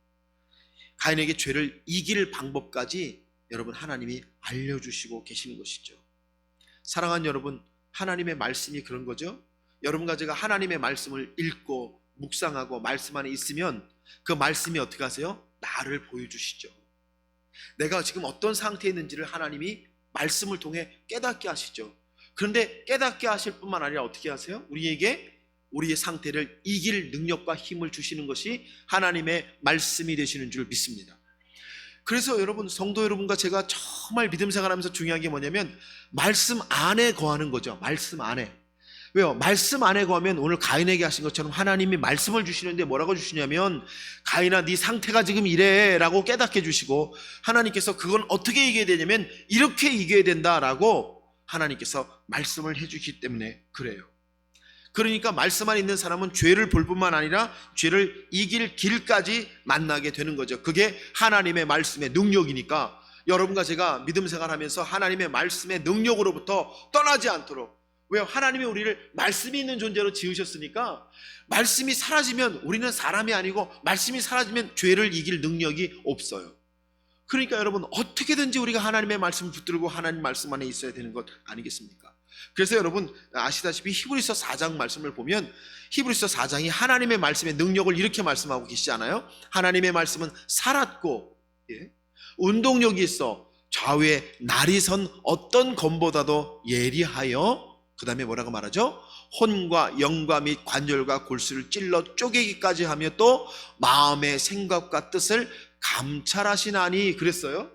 가인에게 죄를 이길 방법까지 여러분 하나님이 알려주시고 계시는 것이죠. 사랑하는 여러분, 하나님의 말씀이 그런 거죠. 여러분과 제가 하나님의 말씀을 읽고 묵상하고 말씀 안에 있으면 그 말씀이 어떻게 하세요? 나를 보여주시죠. 내가 지금 어떤 상태에 있는지를 하나님이 말씀을 통해 깨닫게 하시죠. 그런데 깨닫게 하실 뿐만 아니라 어떻게 하세요? 우리에게 우리의 상태를 이길 능력과 힘을 주시는 것이 하나님의 말씀이 되시는 줄 믿습니다. 그래서 여러분, 성도 여러분과 제가 정말 믿음 생활하면서 중요한 게 뭐냐면 말씀 안에 거하는 거죠. 말씀 안에. 왜요? 말씀 안에 거하면 오늘 가인에게 하신 것처럼 하나님이 말씀을 주시는데 뭐라고 주시냐면, 가인아 네 상태가 지금 이래 라고 깨닫게 해주시고, 하나님께서 그건 어떻게 이겨야 되냐면 이렇게 이겨야 된다라고 하나님께서 말씀을 해주시기 때문에 그래요. 그러니까 말씀 안에 있는 사람은 죄를 볼 뿐만 아니라 죄를 이길 길까지 만나게 되는 거죠. 그게 하나님의 말씀의 능력이니까 여러분과 제가 믿음 생활하면서 하나님의 말씀의 능력으로부터 떠나지 않도록. 왜요? 하나님이 우리를 말씀이 있는 존재로 지으셨으니까 말씀이 사라지면 우리는 사람이 아니고, 말씀이 사라지면 죄를 이길 능력이 없어요. 그러니까 여러분, 어떻게든지 우리가 하나님의 말씀을 붙들고 하나님 말씀 안에 있어야 되는 것 아니겠습니까? 그래서 여러분 아시다시피 히브리서 4장 말씀을 보면 히브리서 4장이 하나님의 말씀의 능력을 이렇게 말씀하고 계시지 않아요? 하나님의 말씀은 살았고, 운동력이 있어 좌우에 날이 선 어떤 검보다도 예리하여, 그 다음에 뭐라고 말하죠? 혼과 영과 및 관절과 골수를 찔러 쪼개기까지 하며 또 마음의 생각과 뜻을 감찰하시나니, 그랬어요.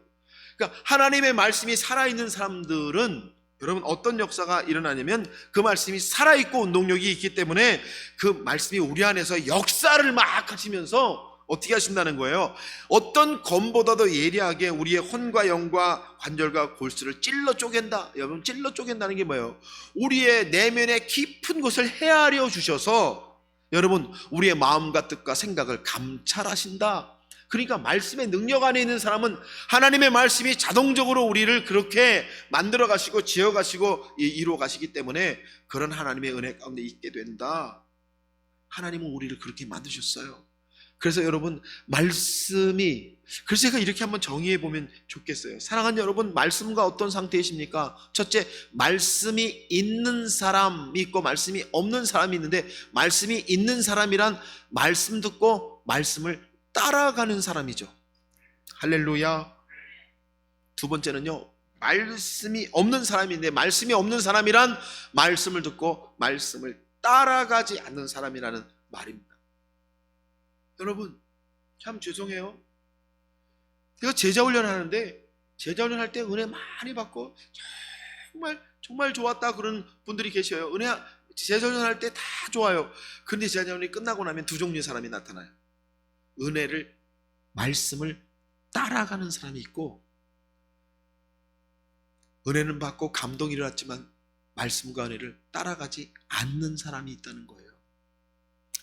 그러니까 하나님의 말씀이 살아있는 사람들은 여러분 어떤 역사가 일어나냐면 그 말씀이 살아있고 운동력이 있기 때문에 그 말씀이 우리 안에서 역사를 막 하시면서 어떻게 하신다는 거예요? 어떤 검보다도 예리하게 우리의 혼과 영과 관절과 골수를 찔러 쪼갠다. 여러분, 찔러 쪼갠다는 게 뭐예요? 우리의 내면의 깊은 곳을 헤아려 주셔서 여러분 우리의 마음과 뜻과 생각을 감찰하신다. 그러니까 말씀의 능력 안에 있는 사람은 하나님의 말씀이 자동적으로 우리를 그렇게 만들어 가시고 지어 가시고 이루어 가시기 때문에 그런 하나님의 은혜 가운데 있게 된다. 하나님은 우리를 그렇게 만드셨어요. 그래서 여러분 말씀이, 그래서 제가 이렇게 한번 정의해 보면 좋겠어요. 사랑하는 여러분, 말씀과 어떤 상태이십니까? 첫째, 말씀이 있는 사람이 있고 말씀이 없는 사람이 있는데, 말씀이 있는 사람이란 말씀 듣고 말씀을 따라가는 사람이죠. 할렐루야. 두 번째는요, 말씀이 없는 사람인데, 말씀이 없는 사람이란 말씀을 듣고 말씀을 따라가지 않는 사람이라는 말입니다. 여러분 참 죄송해요. 제가 제자훈련 하는데 제자훈련 할 때 은혜 많이 받고 정말 좋았다 그런 분들이 계셔요. 은혜 제자훈련 할 때 다 좋아요. 근데 제자훈련이 끝나고 나면 두 종류의 사람이 나타나요. 은혜를, 말씀을 따라가는 사람이 있고, 은혜는 받고 감동이 일어났지만 말씀과 은혜를 따라가지 않는 사람이 있다는 거예요.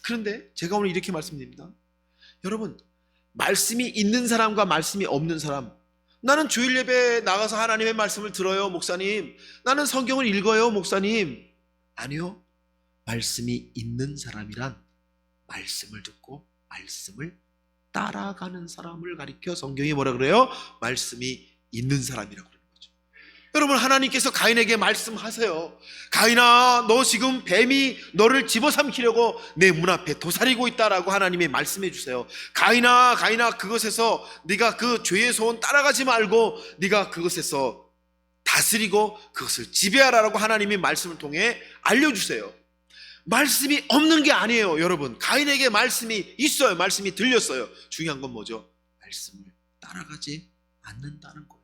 그런데 제가 오늘 이렇게 말씀드립니다. 여러분, 말씀이 있는 사람과 말씀이 없는 사람, 나는 주일 예배에 나가서 하나님의 말씀을 들어요 목사님, 나는 성경을 읽어요 목사님. 아니요, 말씀이 있는 사람이란 말씀을 듣고 말씀을 따라가는 사람을 가리켜 성경이 뭐라 그래요? 말씀이 있는 사람이라고 그러는 거죠. 여러분, 하나님께서 가인에게 말씀하세요. 가인아, 너 지금 뱀이 너를 집어삼키려고 내 문 앞에 도사리고 있다라고 하나님이 말씀해 주세요. 가인아, 그것에서 네가 그 죄의 소원 따라가지 말고 네가 그것에서 다스리고 그것을 지배하라라고 하나님이 말씀을 통해 알려주세요. 말씀이 없는 게 아니에요. 여러분, 가인에게 말씀이 있어요. 말씀이 들렸어요. 중요한 건 뭐죠? 말씀을 따라가지 않는다는 거예요.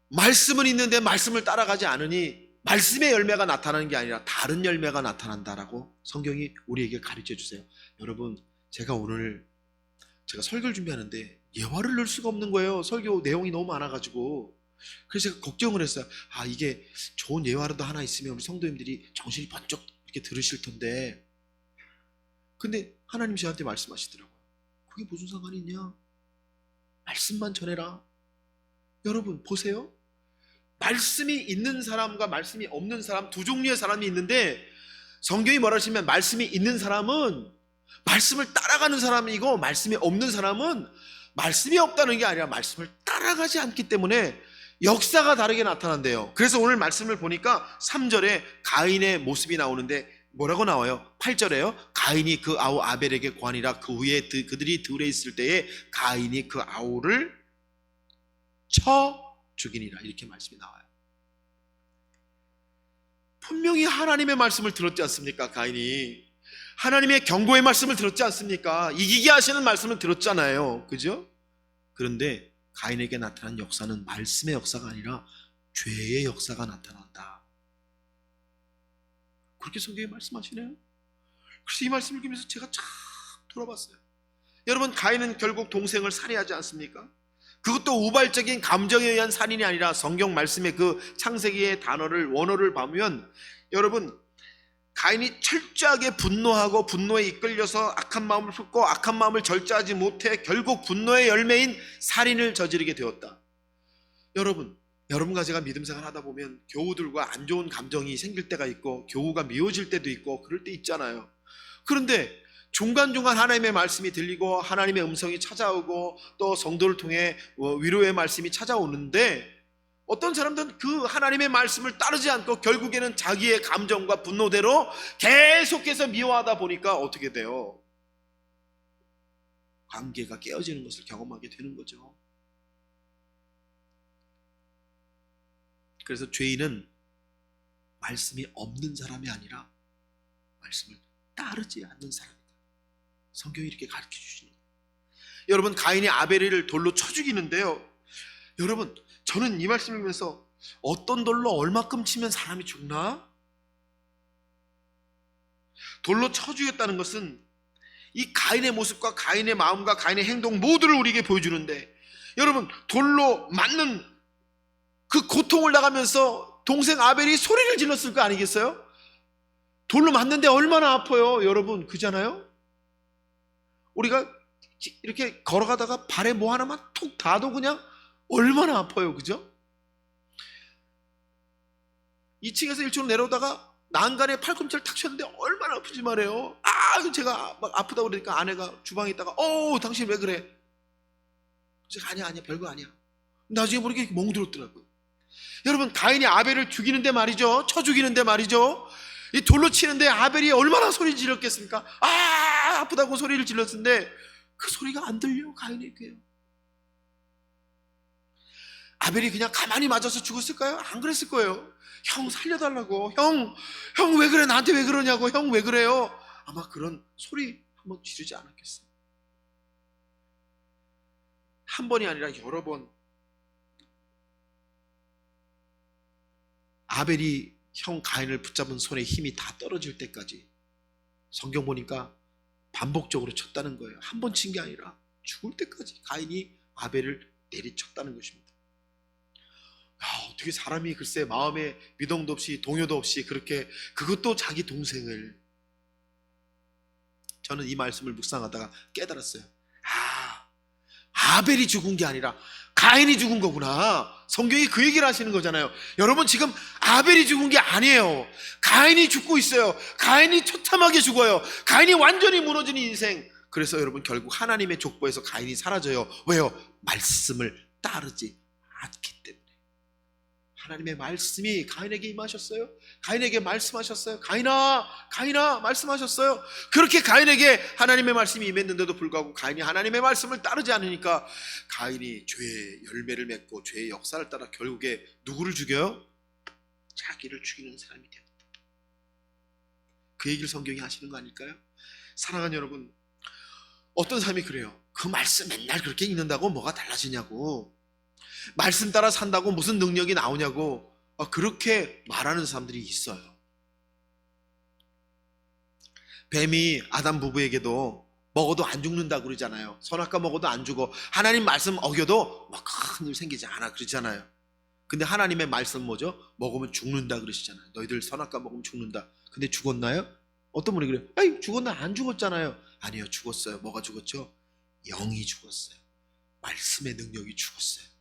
말씀은 있는데 말씀을 따라가지 않으니 말씀의 열매가 나타나는 게 아니라 다른 열매가 나타난다라고 성경이 우리에게 가르쳐 주세요. 여러분, 제가 오늘 설교를 준비하는데 예화를 넣을 수가 없는 거예요. 설교 내용이 너무 많아가지고. 그래서 제가 걱정을 했어요. 이게 좋은 예화라도 하나 있으면 우리 성도님들이 정신이 번쩍 이렇게 들으실 텐데. 근데 하나님 저한테 말씀하시더라고요. 그게 무슨 상관이 있냐? 말씀만 전해라. 여러분 보세요. 말씀이 있는 사람과 말씀이 없는 사람, 두 종류의 사람이 있는데, 성경이 뭐라 하시면 말씀이 있는 사람은 말씀을 따라가는 사람이고, 말씀이 없는 사람은 말씀이 없다는 게 아니라 말씀을 따라가지 않기 때문에 역사가 다르게 나타난대요. 그래서 오늘 말씀을 보니까 3절에 가인의 모습이 나오는데 뭐라고 나와요? 8절에요. 가인이 그 아우 아벨에게 고하니라. 그 후에 그들이 들에 있을 때에 가인이 그 아우를 쳐 죽이니라. 이렇게 말씀이 나와요. 분명히 하나님의 말씀을 들었지 않습니까? 가인이 하나님의 경고의 말씀을 들었지 않습니까? 이기게 하시는 말씀을 들었잖아요. 그죠? 그런데 가인에게 나타난 역사는 말씀의 역사가 아니라 죄의 역사가 나타난다. 그렇게 성경에 말씀하시네요. 그래서 이 말씀을 읽으면서 제가 참 돌아봤어요. 여러분, 가인은 결국 동생을 살해하지 않습니까? 그것도 우발적인 감정에 의한 살인이 아니라 성경 말씀의 그 창세기의 원어를 보면, 여러분, 가인이 철저하게 분노하고 분노에 이끌려서 악한 마음을 품고 악한 마음을 절제하지 못해 결국 분노의 열매인 살인을 저지르게 되었다. 여러분과 제가 믿음 생활 하다 보면 교우들과 안 좋은 감정이 생길 때가 있고 교우가 미워질 때도 있고 그럴 때 있잖아요. 그런데 중간중간 하나님의 말씀이 들리고 하나님의 음성이 찾아오고 또 성도를 통해 위로의 말씀이 찾아오는데, 어떤 사람들은 그 하나님의 말씀을 따르지 않고 결국에는 자기의 감정과 분노대로 계속해서 미워하다 보니까 어떻게 돼요? 관계가 깨어지는 것을 경험하게 되는 거죠. 그래서 죄인은 말씀이 없는 사람이 아니라 말씀을 따르지 않는 사람이다. 성경이 이렇게 가르쳐 주시는 거예요. 여러분, 가인이 아벨을 돌로 쳐 죽이는데요, 여러분, 저는 이 말씀을 보면서 어떤 돌로 얼마큼 치면 사람이 죽나? 돌로 쳐 죽였다는 것은 이 가인의 모습과 가인의 마음과 가인의 행동 모두를 우리에게 보여주는데, 여러분, 돌로 맞는 그 고통을 나가면서 동생 아벨이 소리를 질렀을 거 아니겠어요? 돌로 맞는데 얼마나 아파요, 여러분. 그잖아요? 우리가 이렇게 걸어가다가 발에 뭐 하나만 툭 닿아도 그냥 얼마나 아파요, 그죠? 2층에서 1층으로 내려오다가 난간에 팔꿈치를 탁 쳤는데 얼마나 아프지 말이에요. 제가 막 아프다고 그러니까 아내가 주방에 있다가 당신 왜 그래? 제가 아니야 별거 아니야. 나중에 보니까 멍들었더라고요. 여러분, 가인이 아벨을 죽이는데 말이죠, 쳐 죽이는데 말이죠, 이 돌로 치는데 아벨이 얼마나 소리 질렀겠습니까? 아프다고 소리를 질렀는데 그 소리가 안 들려, 가인에게요. 아벨이 그냥 가만히 맞아서 죽었을까요? 안 그랬을 거예요. 형 살려달라고, 형 왜 그래, 나한테 왜 그러냐고, 형 왜 그래요? 아마 그런 소리 한번 지르지 않았겠어요. 한 번이 아니라 여러 번 아벨이 형 가인을 붙잡은 손에 힘이 다 떨어질 때까지, 성경 보니까 반복적으로 쳤다는 거예요. 한 번 친 게 아니라 죽을 때까지 가인이 아벨을 내리쳤다는 것입니다. 어떻게 사람이 글쎄 마음에 미동도 없이 동요도 없이 그렇게, 그것도 자기 동생을. 저는 이 말씀을 묵상하다가 깨달았어요. 아벨이 죽은 게 아니라 가인이 죽은 거구나. 성경이 그 얘기를 하시는 거잖아요. 여러분, 지금 아벨이 죽은 게 아니에요. 가인이 죽고 있어요. 가인이 처참하게 죽어요. 가인이 완전히 무너지는 인생. 그래서 여러분, 결국 하나님의 족보에서 가인이 사라져요. 왜요? 말씀을 따르지 않기 때문에. 하나님의 말씀이 가인에게 임하셨어요. 가인에게 말씀하셨어요. 가인아 말씀하셨어요. 그렇게 가인에게 하나님의 말씀이 임했는데도 불구하고 가인이 하나님의 말씀을 따르지 않으니까 가인이 죄의 열매를 맺고 죄의 역사를 따라 결국에 누구를 죽여요? 자기를 죽이는 사람이 되었다. 그 얘기를 성경이 하시는 거 아닐까요? 사랑하는 여러분, 어떤 사람이 그래요. 그 말씀 맨날 그렇게 읽는다고 뭐가 달라지냐고, 말씀 따라 산다고 무슨 능력이 나오냐고, 그렇게 말하는 사람들이 있어요. 뱀이 아담 부부에게도 먹어도 안 죽는다고 그러잖아요. 선악과 먹어도 안 죽어, 하나님 말씀 어겨도 막 큰 일 생기지 않아 그러잖아요. 근데 하나님의 말씀 뭐죠? 먹으면 죽는다 그러시잖아요. 너희들 선악과 먹으면 죽는다. 근데 죽었나요? 어떤 분이 그래요. 죽었나? 안 죽었잖아요. 아니요, 죽었어요. 뭐가 죽었죠? 영이 죽었어요. 말씀의 능력이 죽었어요.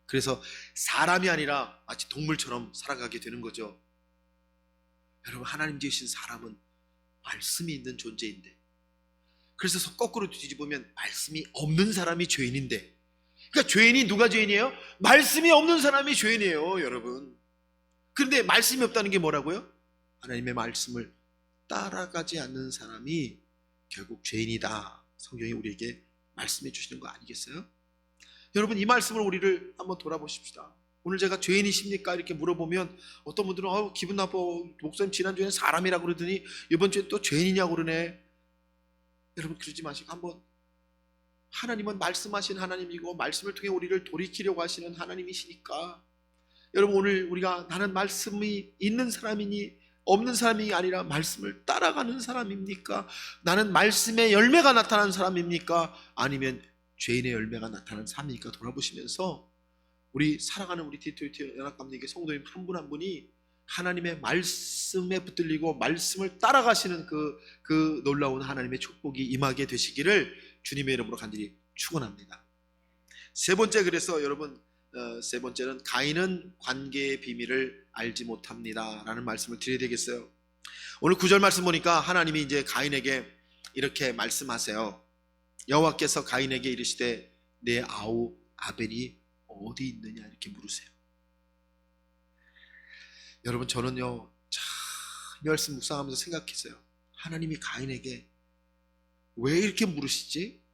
그래서 사람이 아니라 마치 동물처럼 살아가게 되는 거죠. 여러분, 하나님 지으신 사람은 말씀이 있는 존재인데, 그래서 거꾸로 뒤집으면 말씀이 없는 사람이 죄인인데, 그러니까 죄인이 누가 죄인이에요? 말씀이 없는 사람이 죄인이에요, 여러분. 그런데 말씀이 없다는 게 뭐라고요? 하나님의 말씀을 따라가지 않는 사람이 결국 죄인이다. 성경이 우리에게 말씀해 주시는 거 아니겠어요? 여러분, 이 말씀을 우리를 한번 돌아보십시다. 오늘 제가 죄인이십니까? 이렇게 물어보면 어떤 분들은 기분 나빠, 목사님 지난주에는 사람이라고 그러더니 이번 주에 또 죄인이냐고 그러네. 여러분, 그러지 마시고 한번, 하나님은 말씀하신 하나님이고 말씀을 통해 우리를 돌이키려고 하시는 하나님이시니까, 여러분, 오늘 우리가 나는 말씀이 있는 사람이니 없는 사람이 아니라 말씀을 따라가는 사람입니까? 나는 말씀의 열매가 나타나는 사람입니까? 아니면 죄인의 열매가 나타나는 삶입니까? 돌아보시면서 우리 사랑하는 우리 디토이트 연합감리교 성도님 한 분 한 분이 하나님의 말씀에 붙들리고 말씀을 따라가시는 그 놀라운 하나님의 축복이 임하게 되시기를 주님의 이름으로 간절히 축원합니다. 세 번째, 그래서 여러분, 세 번째는 가인은 관계의 비밀을 알지 못합니다 라는 말씀을 드려야 되겠어요. 오늘 9절 말씀 보니까 하나님이 이제 가인에게 이렇게 말씀하세요. 여호와께서 가인에게 이르시되 내 아우 아벨이 어디 있느냐 이렇게 물으세요. 여러분, 저는요 참 이 말씀 묵상하면서 생각했어요. 하나님이 가인에게 왜 이렇게 물으시지?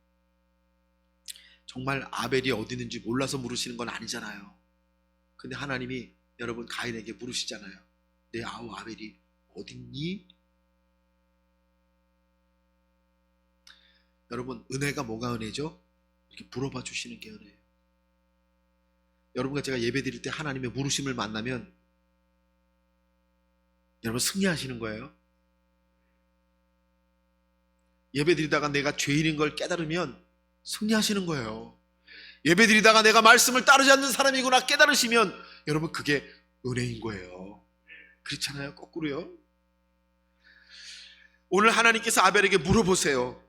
정말 아벨이 어디 있는지 몰라서 물으시는 건 아니잖아요. 근데 하나님이 여러분 가인에게 물으시잖아요. 내 아우 아벨이 어디 있니? 여러분, 은혜가 뭐가 은혜죠? 이렇게 물어봐 주시는 게 은혜예요. 여러분과 제가 예배 드릴 때 하나님의 물으심을 만나면 여러분 승리하시는 거예요. 예배 드리다가 내가 죄인인 걸 깨달으면 승리하시는 거예요. 예배 드리다가 내가 말씀을 따르지 않는 사람이구나 깨달으시면 여러분 그게 은혜인 거예요. 그렇잖아요. 거꾸로요. 오늘 하나님께서 아벨에게 물어보세요.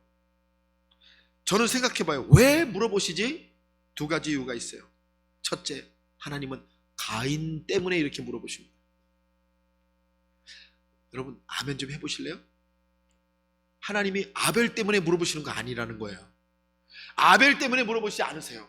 저는 생각해봐요. 왜 물어보시지? 두 가지 이유가 있어요. 첫째, 하나님은 가인 때문에 이렇게 물어보십니다. 여러분 아멘 좀 해보실래요? 하나님이 아벨 때문에 물어보시는 거 아니라는 거예요. 아벨 때문에 물어보시지 않으세요.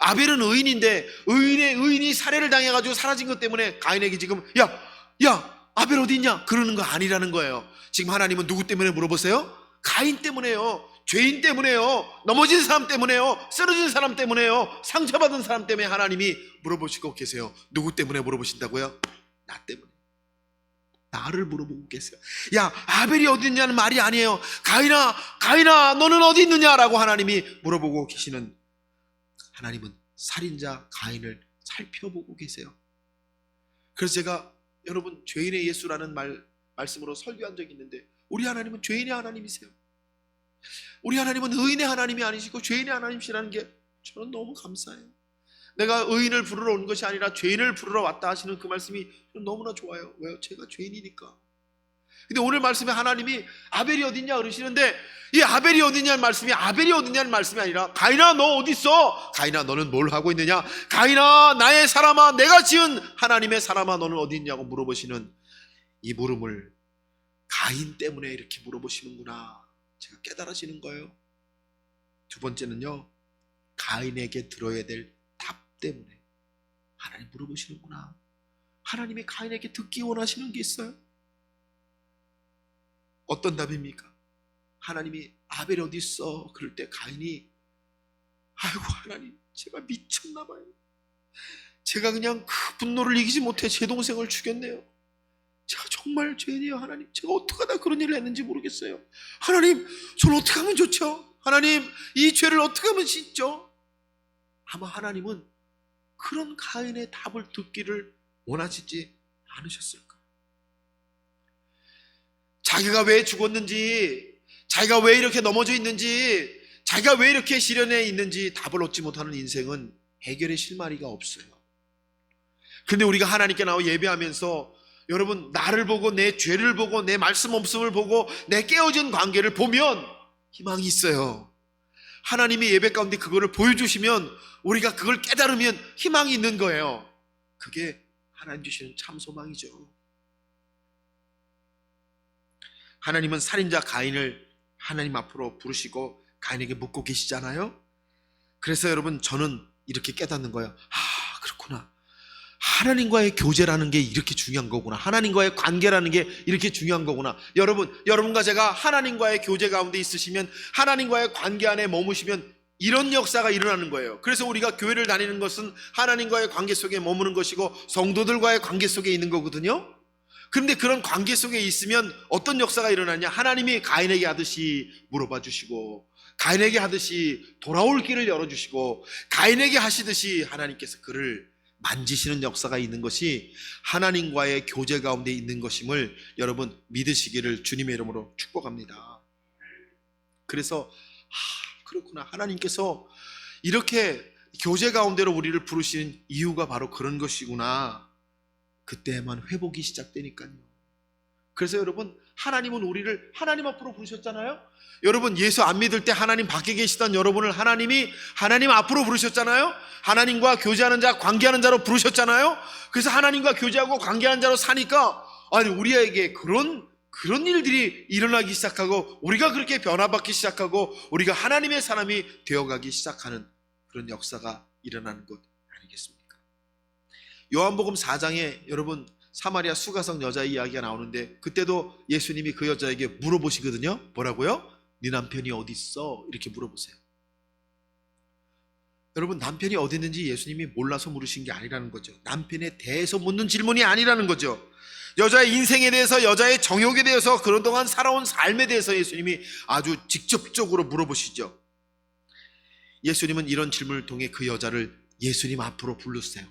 아벨은 의인인데 의인이 살해를 당해가지고 사라진 것 때문에 가인에게 지금 야 아벨 어디 있냐 그러는 거 아니라는 거예요. 지금 하나님은 누구 때문에 물어보세요? 가인 때문에요. 죄인 때문에요. 넘어진 사람 때문에요. 쓰러진 사람 때문에요. 상처받은 사람 때문에 하나님이 물어보시고 계세요. 누구 때문에 물어보신다고요? 나 때문에. 나를 물어보고 계세요. 야 아벨이 어디 있냐는 말이 아니에요. 가인아 너는 어디 있느냐라고 하나님이 물어보고 계시는, 하나님은 살인자 가인을 살펴보고 계세요. 그래서 제가 여러분 죄인의 예수라는 말씀으로 설교한 적이 있는데, 우리 하나님은 죄인의 하나님이세요. 우리 하나님은 의인의 하나님이 아니시고 죄인의 하나님이시라는 게 저는 너무 감사해요. 내가 의인을 부르러 온 것이 아니라 죄인을 부르러 왔다 하시는 그 말씀이 저는 너무나 좋아요. 왜요? 제가 죄인이니까. 근데 오늘 말씀에 하나님이 아벨이 어딨냐 그러시는데, 이 아벨이 어딨냐는 말씀이 아벨이 어딨냐는 말씀이 아니라 가인아 너 어디 있어? 가인아 너는 뭘 하고 있느냐? 가인아 나의 사람아, 내가 지은 하나님의 사람아 너는 어디 있냐고 물어보시는 이 물음을 가인 때문에 이렇게 물어보시는구나 제가 깨달아지는 거예요. 두 번째는요, 가인에게 들어야 될 답 때문에 하나님 물어보시는구나. 하나님이 가인에게 듣기 원하시는 게 있어요. 어떤 답입니까? 하나님이 아벨 어디 있어? 그럴 때 가인이 아이고 하나님 제가 미쳤나 봐요. 제가 그냥 그 분노를 이기지 못해 제 동생을 죽였네요. 제가 정말 죄인이에요. 하나님 제가 어떻게 하다 그런 일을 했는지 모르겠어요. 하나님 저를 어떻게 하면 좋죠? 하나님 이 죄를 어떻게 하면 씻죠? 아마 하나님은 그런 가인의 답을 듣기를 원하시지 않으셨을까? 자기가 왜 죽었는지, 자기가 왜 이렇게 넘어져 있는지, 자기가 왜 이렇게 시련에 있는지 답을 얻지 못하는 인생은 해결의 실마리가 없어요. 근데 우리가 하나님께 나와 예배하면서 여러분 나를 보고 내 죄를 보고 내 말씀 없음을 보고 내 깨어진 관계를 보면 희망이 있어요. 하나님이 예배 가운데 그거를 보여주시면 우리가 그걸 깨달으면 희망이 있는 거예요. 그게 하나님 주시는 참 소망이죠. 하나님은 살인자 가인을 하나님 앞으로 부르시고 가인에게 묻고 계시잖아요. 그래서 여러분 저는 이렇게 깨닫는 거예요. 아 그렇구나, 하나님과의 교제라는 게 이렇게 중요한 거구나. 하나님과의 관계라는 게 이렇게 중요한 거구나. 여러분과 제가 하나님과의 교제 가운데 있으시면, 하나님과의 관계 안에 머무시면 이런 역사가 일어나는 거예요. 그래서 우리가 교회를 다니는 것은 하나님과의 관계 속에 머무는 것이고 성도들과의 관계 속에 있는 거거든요. 그런데 그런 관계 속에 있으면 어떤 역사가 일어나냐? 하나님이 가인에게 하듯이 물어봐 주시고, 가인에게 하듯이 돌아올 길을 열어주시고, 가인에게 하시듯이 하나님께서 그를 만지시는 역사가 있는 것이 하나님과의 교제 가운데 있는 것임을 여러분 믿으시기를 주님의 이름으로 축복합니다. 그래서 그렇구나, 하나님께서 이렇게 교제 가운데로 우리를 부르신 이유가 바로 그런 것이구나. 그때만 회복이 시작되니까요. 그래서 여러분 하나님은 우리를 하나님 앞으로 부르셨잖아요. 여러분 예수 안 믿을 때 하나님 밖에 계시던 여러분을 하나님이 하나님 앞으로 부르셨잖아요. 하나님과 교제하는 자, 관계하는 자로 부르셨잖아요. 그래서 하나님과 교제하고 관계하는 자로 사니까 아니 우리에게 그런 그런 일들이 일어나기 시작하고 우리가 그렇게 변화받기 시작하고 우리가 하나님의 사람이 되어가기 시작하는 그런 역사가 일어나는 것 아니겠습니까? 요한복음 4장에 여러분 사마리아 수가성 여자 이야기가 나오는데 그때도 예수님이 그 여자에게 물어보시거든요. 뭐라고요? 네 남편이 어디 있어? 이렇게 물어보세요. 여러분 남편이 어디 있는지 예수님이 몰라서 물으신 게 아니라는 거죠. 남편에 대해서 묻는 질문이 아니라는 거죠. 여자의 인생에 대해서, 여자의 정욕에 대해서, 그런 동안 살아온 삶에 대해서 예수님이 아주 직접적으로 물어보시죠. 예수님은 이런 질문을 통해 그 여자를 예수님 앞으로 부르세요.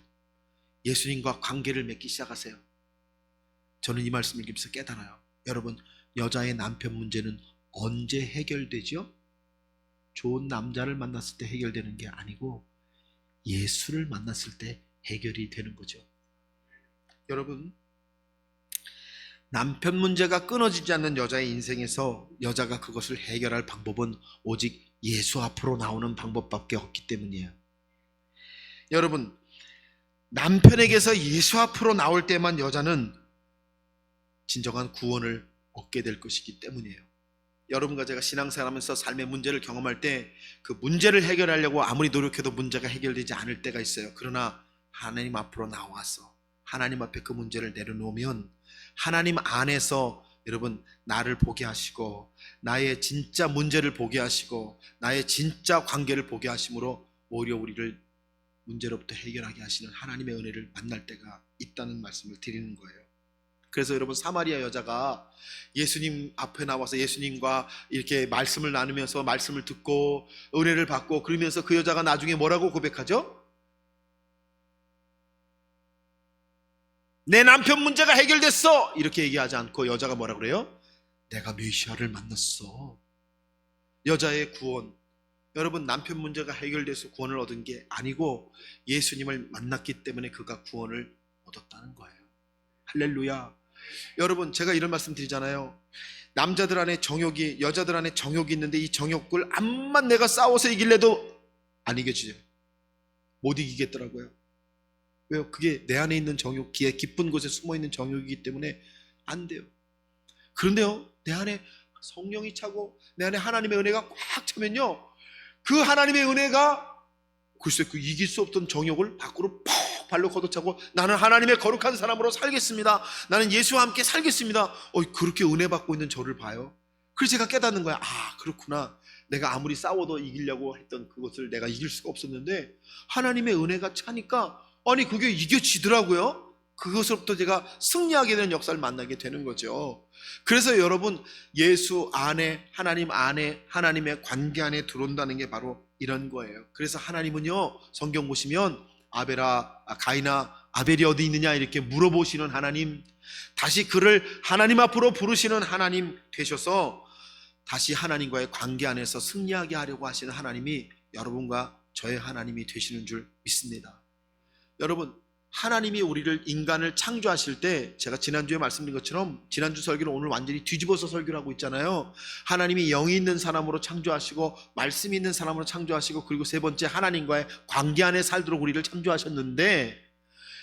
예수님과 관계를 맺기 시작하세요. 저는 이 말씀을 읽으면서 깨달아요. 여러분, 여자의 남편 문제는 언제 해결되죠? 좋은 남자를 만났을 때 해결되는 게 아니고 예수를 만났을 때 해결이 되는 거죠. 여러분, 남편 문제가 끊어지지 않는 여자의 인생에서 여자가 그것을 해결할 방법은 오직 예수 앞으로 나오는 방법밖에 없기 때문이에요. 여러분, 남편에게서 예수 앞으로 나올 때만 여자는 진정한 구원을 얻게 될 것이기 때문이에요. 여러분과 제가 신앙생활하면서 삶의 문제를 경험할 때 그 문제를 해결하려고 아무리 노력해도 문제가 해결되지 않을 때가 있어요. 그러나 하나님 앞으로 나와서 하나님 앞에 그 문제를 내려놓으면 하나님 안에서 여러분 나를 보게 하시고 나의 진짜 문제를 보게 하시고 나의 진짜 관계를 보게 하심으로 오히려 우리를 문제로부터 해결하게 하시는 하나님의 은혜를 만날 때가 있다는 말씀을 드리는 거예요. 그래서 여러분 사마리아 여자가 예수님 앞에 나와서 예수님과 이렇게 말씀을 나누면서 말씀을 듣고 은혜를 받고 그러면서 그 여자가 나중에 뭐라고 고백하죠? 내 남편 문제가 해결됐어! 이렇게 얘기하지 않고 여자가 뭐라 그래요? 내가 메시아를 만났어. 여자의 구원. 여러분 남편 문제가 해결돼서 구원을 얻은 게 아니고 예수님을 만났기 때문에 그가 구원을 얻었다는 거예요. 할렐루야. 여러분 제가 이런 말씀 드리잖아요. 남자들 안에 정욕이, 여자들 안에 정욕이 있는데 이 정욕을 암만 내가 싸워서 이길래도 안 이겨지죠. 못 이기겠더라고요. 왜요? 그게 내 안에 있는 정욕, 기에 깊은 곳에 숨어있는 정욕이기 때문에 안 돼요. 그런데요, 내 안에 성령이 차고 내 안에 하나님의 은혜가 꽉 차면요, 그 하나님의 은혜가 글쎄 그 이길 수 없던 정욕을 밖으로 퍽 발로 걷어차고 나는 하나님의 거룩한 사람으로 살겠습니다. 나는 예수와 함께 살겠습니다. 그렇게 은혜 받고 있는 저를 봐요. 그래서 제가 깨닫는 거야. 아, 그렇구나. 내가 아무리 싸워도 이기려고 했던 그것을 내가 이길 수가 없었는데 하나님의 은혜가 차니까 아니 그게 이겨지더라고요. 그것으로부터 제가 승리하게 되는 역사를 만나게 되는 거죠. 그래서 여러분 예수 안에, 하나님 안에, 하나님의 관계 안에 들어온다는 게 바로 이런 거예요. 그래서 하나님은요, 성경 보시면 가인아 아벨이 어디 있느냐 이렇게 물어보시는 하나님, 다시 그를 하나님 앞으로 부르시는 하나님 되셔서 다시 하나님과의 관계 안에서 승리하게 하려고 하시는 하나님이 여러분과 저의 하나님이 되시는 줄 믿습니다. 여러분 하나님이 우리를, 인간을 창조하실 때 제가 지난주에 말씀드린 것처럼 지난주 설교는 오늘 완전히 뒤집어서 설교를 하고 있잖아요. 하나님이 영이 있는 사람으로 창조하시고 말씀이 있는 사람으로 창조하시고 그리고 세 번째 하나님과의 관계 안에 살도록 우리를 창조하셨는데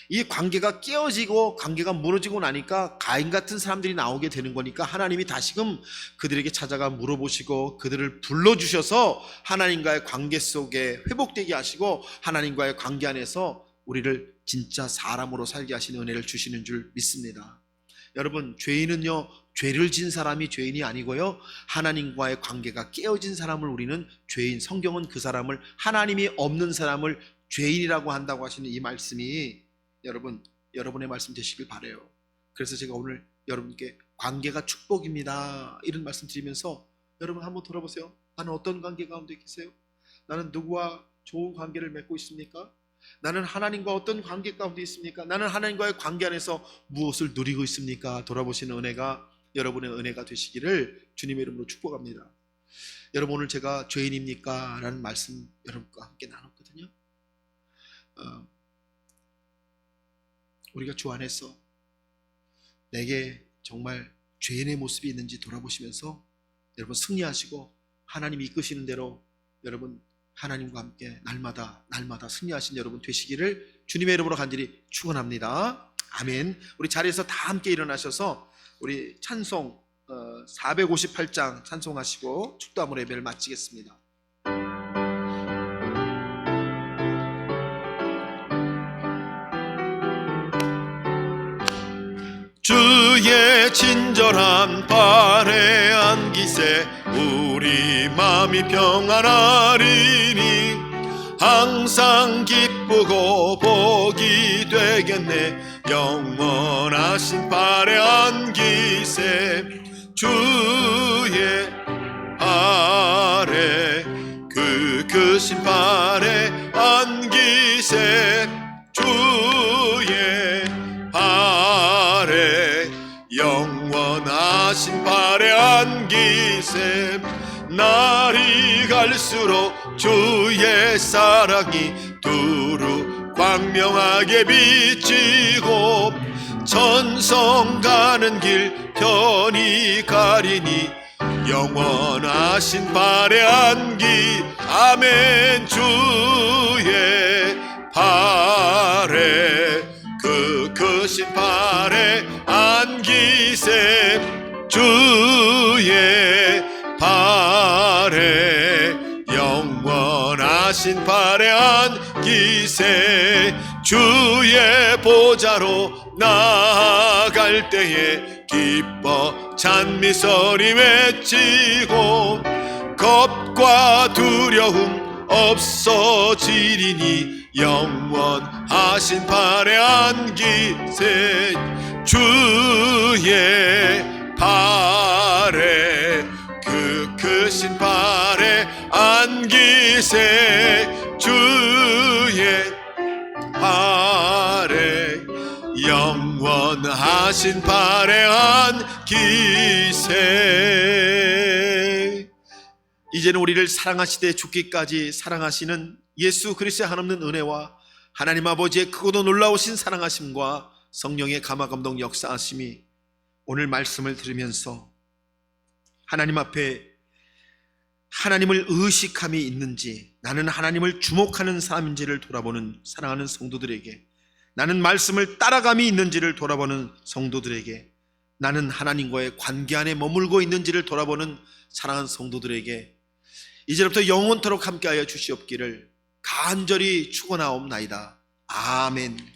이 관계가 깨어지고 관계가 무너지고 나니까 가인 같은 사람들이 나오게 되는 거니까 하나님이 다시금 그들에게 찾아가 물어보시고 그들을 불러주셔서 하나님과의 관계 속에 회복되게 하시고 하나님과의 관계 안에서 우리를 진짜 사람으로 살게 하시는 은혜를 주시는 줄 믿습니다. 여러분 죄인은요, 죄를 진 사람이 죄인이 아니고요, 하나님과의 관계가 깨어진 사람을 우리는 죄인, 성경은 그 사람을, 하나님이 없는 사람을 죄인이라고 한다고 하시는 이 말씀이 여러분의 말씀 되시길 바라요. 그래서 제가 오늘 여러분께 관계가 축복입니다 이런 말씀 드리면서 여러분 한번 돌아보세요. 나는 어떤 관계 가운데 계세요? 나는 누구와 좋은 관계를 맺고 있습니까? 나는 하나님과 어떤 관계 가운데 있습니까? 나는 하나님과의 관계 안에서 무엇을 누리고 있습니까? 돌아보시는 은혜가 여러분의 은혜가 되시기를 주님의 이름으로 축복합니다. 여러분 오늘 제가 죄인입니까? 라는 말씀 여러분과 함께 나눴거든요. 우리가 주 안에서 내게 정말 죄인의 모습이 있는지 돌아보시면서 여러분 승리하시고 하나님이 이끄시는 대로 여러분 하나님과 함께 날마다 승리하신 여러분 되시기를 주님의 이름으로 간절히 축원합니다. 아멘. 우리 자리에서 다 함께 일어나셔서 우리 찬송 458장 찬송하시고 축도함으로 예배를 마치겠습니다. 주의 친절한 발에 안기세 우리 마음이 평안하리니 항상 기쁘고 복이 되겠네 영원하신 발에 안기세 주의 발에 그 크신 발에 안기세 주의 발에 영원하신 발에 안기세 날이 갈수록 주의 사랑이 두루 광명하게 비치고 천성 가는 길 편히 가리니 영원하신 발에 안기 아멘 주의 발에 그 크신 발에 안기세 주의 발에 영원하신 발에 안기세 주의 보좌로 나아갈 때에 기뻐 찬미 소리 외치고 겁과 두려움 없어지리니 영원하신 발에 안기세 주의 발에 그 크신 발에 안기세 주의 발에 영원하신 발에 안기세 이제는 우리를 사랑하시되 죽기까지 사랑하시는 예수 그리스도의 한없는 은혜와 하나님 아버지의 크고도 놀라우신 사랑하심과 성령의 감화감동 역사하심이 오늘 말씀을 들으면서 하나님 앞에 하나님을 의식함이 있는지 나는 하나님을 주목하는 사람인지를 돌아보는 사랑하는 성도들에게 나는 말씀을 따라감이 있는지를 돌아보는 성도들에게 나는 하나님과의 관계 안에 머물고 있는지를 돌아보는 사랑하는 성도들에게 이제부터 영원토록 함께하여 주시옵기를 간절히 축원하옵나이다. 아멘.